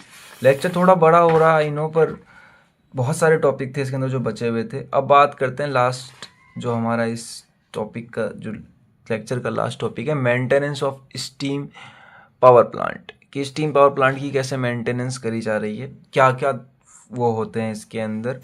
लेक्चर थोड़ा बड़ा हो रहा आई नो, पर बहुत सारे टॉपिक थे इसके अंदर जो बचे हुए थे। अब बात करते हैं लास्ट, जो हमारा इस टॉपिक का, जो लेक्चर का लास्ट टॉपिक है, maintenance of steam power plant, कि स्टीम पावर प्लांट की कैसे मेंटेनेंस करी जा रही है, क्या क्या वो होते हैं इसके अंदर,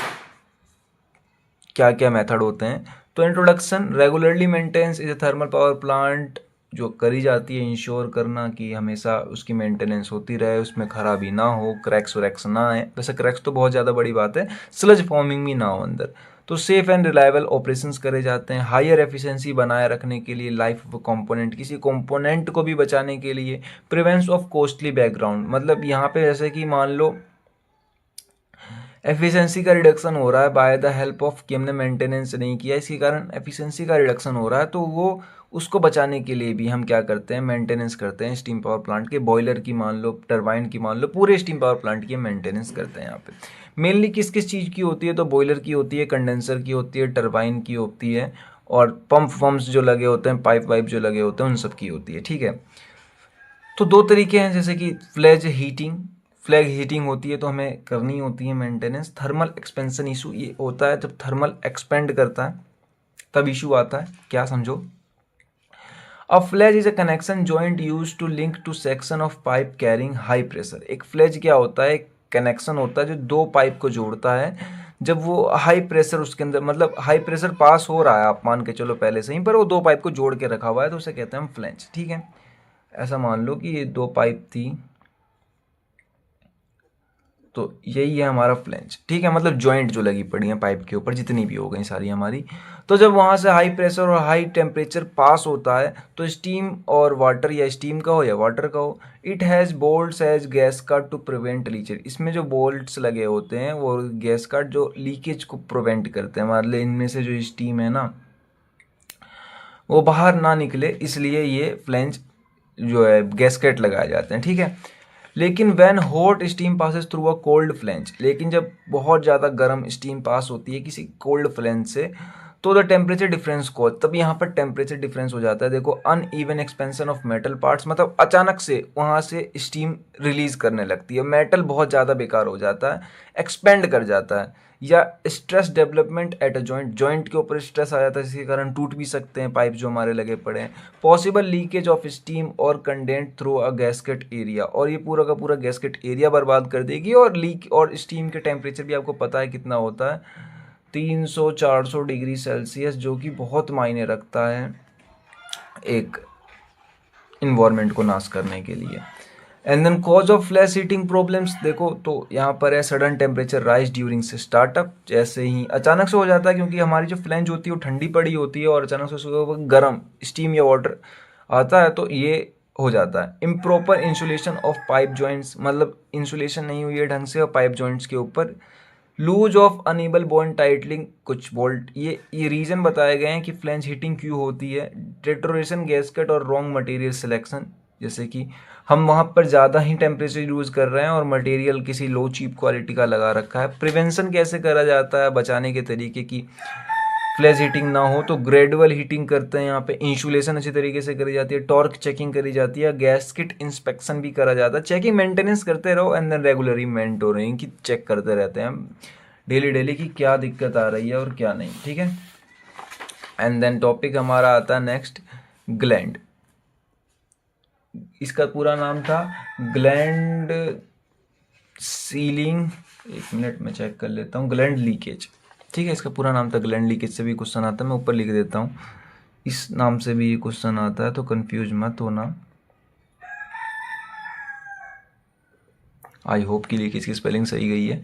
क्या क्या मेथड होते हैं। तो introduction, regularly maintenance is a thermal power plant, जो करी जाती है इंश्योर करना कि हमेशा उसकी मेंटेनेंस होती रहे, उसमें खराबी ना हो, क्रैक्स वैक्स ना आए। वैसे क्रैक्स तो बहुत ज़्यादा बड़ी बात है, स्लज फॉर्मिंग भी ना हो अंदर। तो सेफ एंड रिलायबल ऑपरेशंस करे जाते हैं, हायर एफिशिएंसी बनाए रखने के लिए, लाइफ ऑफ कंपोनेंट, किसी कंपोनेंट को भी बचाने के लिए, प्रिवेंस ऑफ कॉस्टली बैकग्राउंड, मतलब यहाँ पे जैसे कि मान लो एफिशिएंसी का रिडक्शन हो रहा है बाय द हेल्प ऑफ कि हमने मेंटेनेंस नहीं किया, इसके कारण एफिशिएंसी का रिडक्शन हो रहा है। तो वो उसको बचाने के लिए भी हम क्या करते हैं, मेंटेनेंस करते हैं स्टीम पावर प्लांट के, बॉयलर की मान लो, टरबाइन की मान लो, पूरे स्टीम पावर प्लांट की मेंटेनेंस करते हैं यहाँ पे। मेनली किस किस चीज़ की होती है, तो बॉयलर की होती है, कंडेंसर की होती है, टरबाइन की होती है, और पंप्स जो लगे होते हैं, पाइप वाइप जो लगे होते हैं, उन सब की होती है। ठीक है, तो दो तरीके हैं, जैसे कि फ्लैश हीटिंग होती है तो हमें करनी होती है मेंटेनेंस। थर्मल एक्सपेंशन इशू ये होता है जब थर्मल एक्सपेंड करता है तब इशू आता है, क्या समझो। A flange is a connection joint use to link to section of pipe carrying high pressure. एक फ्लैज क्या होता है, एक कनेक्शन होता है जो दो पाइप को जोड़ता है, जब वो हाई प्रेशर उसके अंदर, मतलब हाई प्रेशर पास हो रहा है, आप मान के चलो पहले से ही, पर वो दो पाइप को जोड़ के रखा हुआ है, तो उसे कहते हैं हम फ्लैंज। ठीक है, ऐसा मान लो कि ये दो पाइप थी, तो यही है हमारा फ्लैंज। ठीक है, मतलब जॉइंट जो लगी पड़ी है पाइप के ऊपर, जितनी भी हो गई सारी हमारी। तो जब वहाँ से हाई प्रेशर और हाई टेम्परेचर पास होता है तो स्टीम और वाटर, या स्टीम का हो या वाटर का हो, it has bolts as gasket to prevent leakage. इसमें जो बोल्ट्स लगे होते हैं वो गैस कार्ड जो लीकेज को प्रिवेंट करते हैं, मतलब इनमें से जो स्टीम है ना वो बाहर ना निकले, इसलिए ये फ्लैंज जो है गैसकेट लगाए जाते हैं। ठीक है, लेकिन when hot steam passes through a cold flange, लेकिन जब बहुत ज़्यादा गर्म स्टीम पास होती है किसी कोल्ड फ्लैंज से, तो द टेम्परेचर डिफरेंस को, तब यहाँ पर टेम्परेचर डिफरेंस हो जाता है। देखो, uneven expansion of metal parts, मतलब अचानक से वहाँ से स्टीम रिलीज करने लगती है, मेटल बहुत ज़्यादा बेकार हो जाता है, एक्सपेंड कर जाता है। या stress development at a joint के ऊपर स्ट्रेस आ जाता है, जिसके कारण टूट भी सकते हैं पाइप जो हमारे लगे पड़े हैं। पॉसिबल लीकेज ऑफ स्टीम और कंडेंट थ्रू अ गैसकेट एरिया, और ये पूरा का पूरा गैसकेट एरिया बर्बाद कर देगी। और लीक और स्टीम के टेम्परेचर भी आपको पता है कितना होता है, 300-400 डिग्री सेल्सियस, जो कि बहुत मायने रखता है एक इन्वायरमेंट को नाश करने के लिए। And then cause of flash heating problems, देखो तो यहाँ पर है सडन टेम्परेचर राइज ड्यूरिंग से स्टार्टअप, जैसे ही अचानक से हो जाता है, क्योंकि हमारी जो फ्लैंज होती है वो ठंडी पड़ी होती है और अचानक से उसके गर्म स्टीम या वाटर आता है, तो ये हो जाता है। Improper insulation of pipe joints, मतलब इंसुलेशन नहीं हुई है ढंग से और पाइप जॉइंट्स के ऊपर। Loose of unable bond tightening कुछ बोल्ट, ये रीज़न बताए गए हैं कि फ्लैंज हीटिंग क्यों होती है। डेटोरेशन गैसकेट और रॉन्ग मटेरियल सिलेक्शन, जैसे कि हम वहाँ पर ज़्यादा ही टेम्परेचर यूज़ कर रहे हैं और मटेरियल किसी लो चीप क्वालिटी का लगा रखा है। प्रिवेंशन कैसे करा जाता है, बचाने के तरीके की फ्लैश हीटिंग ना हो, तो ग्रेजुअल हीटिंग करते हैं यहाँ पे, इंसुलेशन अच्छी तरीके से करी जाती है, टॉर्क चेकिंग करी जाती है, गैसकेट इंस्पेक्शन भी करा जाता है। चेकिंग मेंटेनेंस करते रहो एंड देन रेगुलरली मेंटोरिंग की चेक करते रहते हैं डेली डेली की क्या दिक्कत आ रही है और क्या नहीं। ठीक है, एंड देन टॉपिक हमारा आता है नेक्स्ट, ग्लैंड। इसका पूरा नाम था ग्लैंड सीलिंग, एक मिनट में चेक कर लेता हूँ, ग्लैंड लीकेज। ठीक है, इसका पूरा नाम था ग्लैंड लीकेज, से भी क्वेश्चन आता है, मैं ऊपर लिख देता हूँ, इस नाम से भी ये क्वेश्चन आता है, तो कंफ्यूज मत होना। आई होप कि लीकेज की स्पेलिंग सही गई है।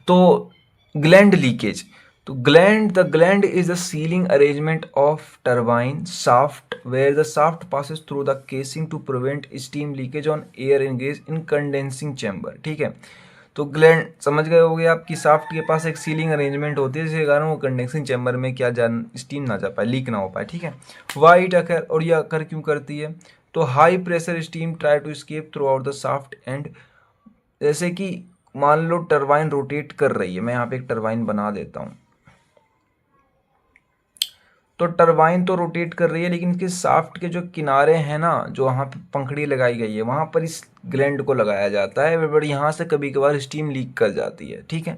तो ग्लैंड लीकेज, तो the gland is the sealing arrangement of turbine shaft where the shaft passes through the casing to prevent steam leakage on air engage in condensing chamber. ठीक है, तो ग्लैंड समझ गए होगे आपकी, शाफ्ट के पास एक सीलिंग अरेंजमेंट होती है जिसके कारण वो कंडेंसिंग चैम्बर में क्या जान स्टीम ना जा पाए, लीक ना हो पाए। ठीक है, वाइट अकर, और ये अकर क्यों करती है, तो high pressure steam try to escape through out the shaft end, जैसे कि मान लो टरबाइन रोटेट कर रही है, मैं यहाँ पे एक टरबाइन बना देता हूँ, तो टरबाइन तो रोटेट कर रही है, लेकिन इसके शाफ्ट के जो किनारे हैं ना, जो वहाँ पे पंखड़ी लगाई गई है, वहाँ पर इस ग्लैंड को लगाया जाता है, बट यहाँ से कभी कभार स्टीम लीक कर जाती है। ठीक है,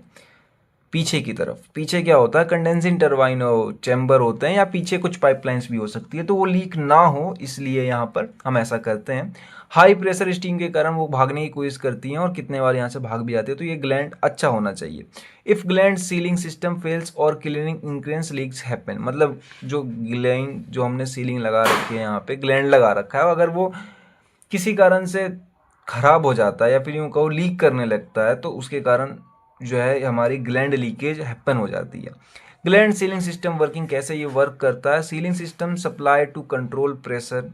पीछे की तरफ, पीछे क्या होता है, कंडेंसिंग टरबाइन चैम्बर होते हैं, या पीछे कुछ पाइपलाइंस भी हो सकती है, तो वो लीक ना हो इसलिए यहाँ पर हम ऐसा करते हैं। हाई प्रेशर स्टीम के कारण वो भागने की कोशिश करती हैं और कितने बार यहाँ से भाग भी आती है, तो ये ग्लैंड अच्छा होना चाहिए। If gland ceiling system fails और क्लीनिंग इंक्रेंस लीक्स हैपन, मतलब जो ग्लैंड जो हमने सीलिंग लगा रखी है, यहाँ पे ग्लैंड लगा रखा है, अगर वो किसी कारण से खराब हो जाता है या फिर यूँ कहो लीक करने लगता है, तो उसके कारण जो है हमारी ग्लैंड लीकेज हैपन हो जाती है। ग्लैंड सीलिंग सिस्टम वर्किंग कैसे ये वर्क करता है, sealing system supply to control pressure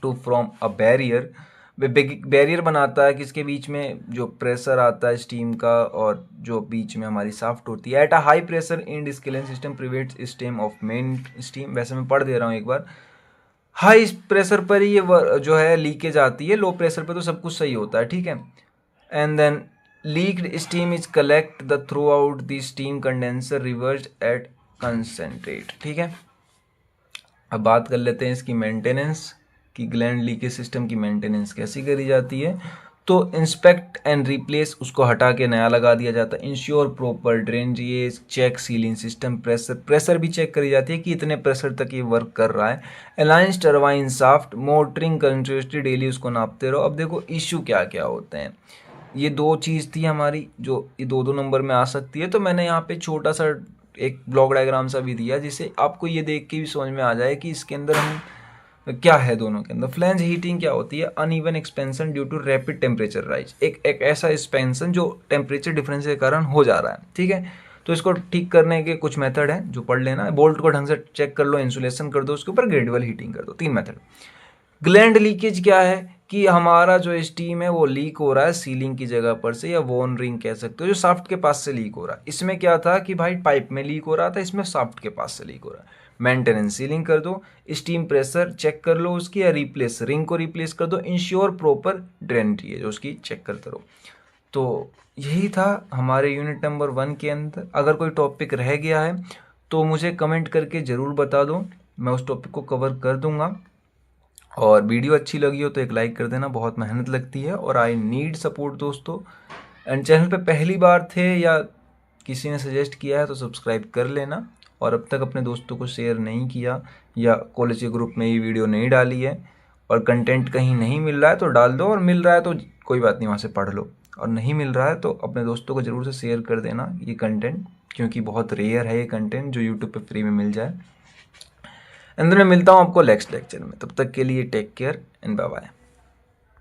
to from a barrier barrier बनाता है किसके बीच में, जो प्रेशर आता है स्टीम का और जो बीच में हमारी शाफ्ट होती है। At a high pressure in scaling system prevents steam of main steam. वैसे मैं पढ़ दे रहा हूँ एक बार। हाई प्रेशर पर ही ये जो है लीकेज आती है, लो प्रेशर पे तो सब कुछ सही होता है, ठीक है। And then leaked steam is collect the through out the steam condenser reversed at concentrate, ठीक है। अब बात कर लेते हैं इसकी मेंटेनेंस कि ग्लैंड लीकेज सिस्टम की मेंटेनेंस कैसी करी जाती है। तो इंस्पेक्ट एंड रिप्लेस, उसको हटा के नया लगा दिया जाता है। इंश्योर प्रॉपर ड्रेन, ये चेक सीलिंग सिस्टम, प्रेशर भी चेक करी जाती है कि इतने प्रेशर तक ये वर्क कर रहा है। Alliance turbine shaft, motoring continuously daily उसको नापते रहो। अब देखो इश्यू क्या क्या होते हैं, ये दो चीज़ थी हमारी जो ये दो नंबर में आ सकती है। तो मैंने यहाँ पे छोटा सा एक ब्लॉक डायग्राम सा भी दिया जिससे आपको ये देख के भी समझ में आ जाए कि इसके अंदर हम क्या है दोनों के अंदर। फ्लैंज हीटिंग क्या होती है, uneven expansion due to rapid temperature rise, एक ऐसा एक्सपेंशन जो टेम्परेचर डिफरेंस के कारण हो जा रहा है, ठीक है। तो इसको ठीक करने के कुछ मेथड हैं जो पढ़ लेना। बोल्ट को ढंग से चेक कर लो, इंसुलेशन कर दो उसके ऊपर, ग्रेजुअल हीटिंग कर दो, 3 मेथड। ग्लैंड लीकेज क्या है कि हमारा जो स्टीम है वो लीक हो रहा है सीलिंग की जगह पर से, या वॉन रिंग कह सकते हो, जो शाफ्ट के पास से लीक हो रहा है। इसमें क्या था कि भाई पाइप में लीक हो रहा था, इसमें शाफ्ट के पास से लीक हो रहा है। मेंटेनेंस, सीलिंग कर दो, स्टीम प्रेशर चेक कर लो उसकी, या रिप्लेस रिंग को रिप्लेस कर दो। इंश्योर प्रॉपर ड्रेनेज है जो उसकी चेक करते रहो। तो यही था हमारे यूनिट नंबर 1 के अंदर। अगर कोई टॉपिक रह गया है तो मुझे कमेंट करके ज़रूर बता दो, मैं उस टॉपिक को कवर कर दूंगा। और वीडियो अच्छी लगी हो तो एक लाइक कर देना, बहुत मेहनत लगती है और आई नीड सपोर्ट दोस्तों। एंड चैनल पे पहली बार थे या किसी ने सजेस्ट किया है तो सब्सक्राइब कर लेना। और अब तक अपने दोस्तों को शेयर नहीं किया या कॉलेज के ग्रुप में ये वीडियो नहीं डाली है और कंटेंट कहीं नहीं मिल रहा है तो डाल दो, और मिल रहा है तो कोई बात नहीं वहाँ से पढ़ लो, और नहीं मिल रहा है तो अपने दोस्तों को ज़रूर से शेयर कर देना ये कंटेंट, क्योंकि बहुत रेयर है ये कंटेंट जो यूट्यूब पे फ्री में मिल जाए। एंड मैं मिलता हूँ आपको नेक्स्ट लेक्चर में, तब तक के लिए take care and bye bye.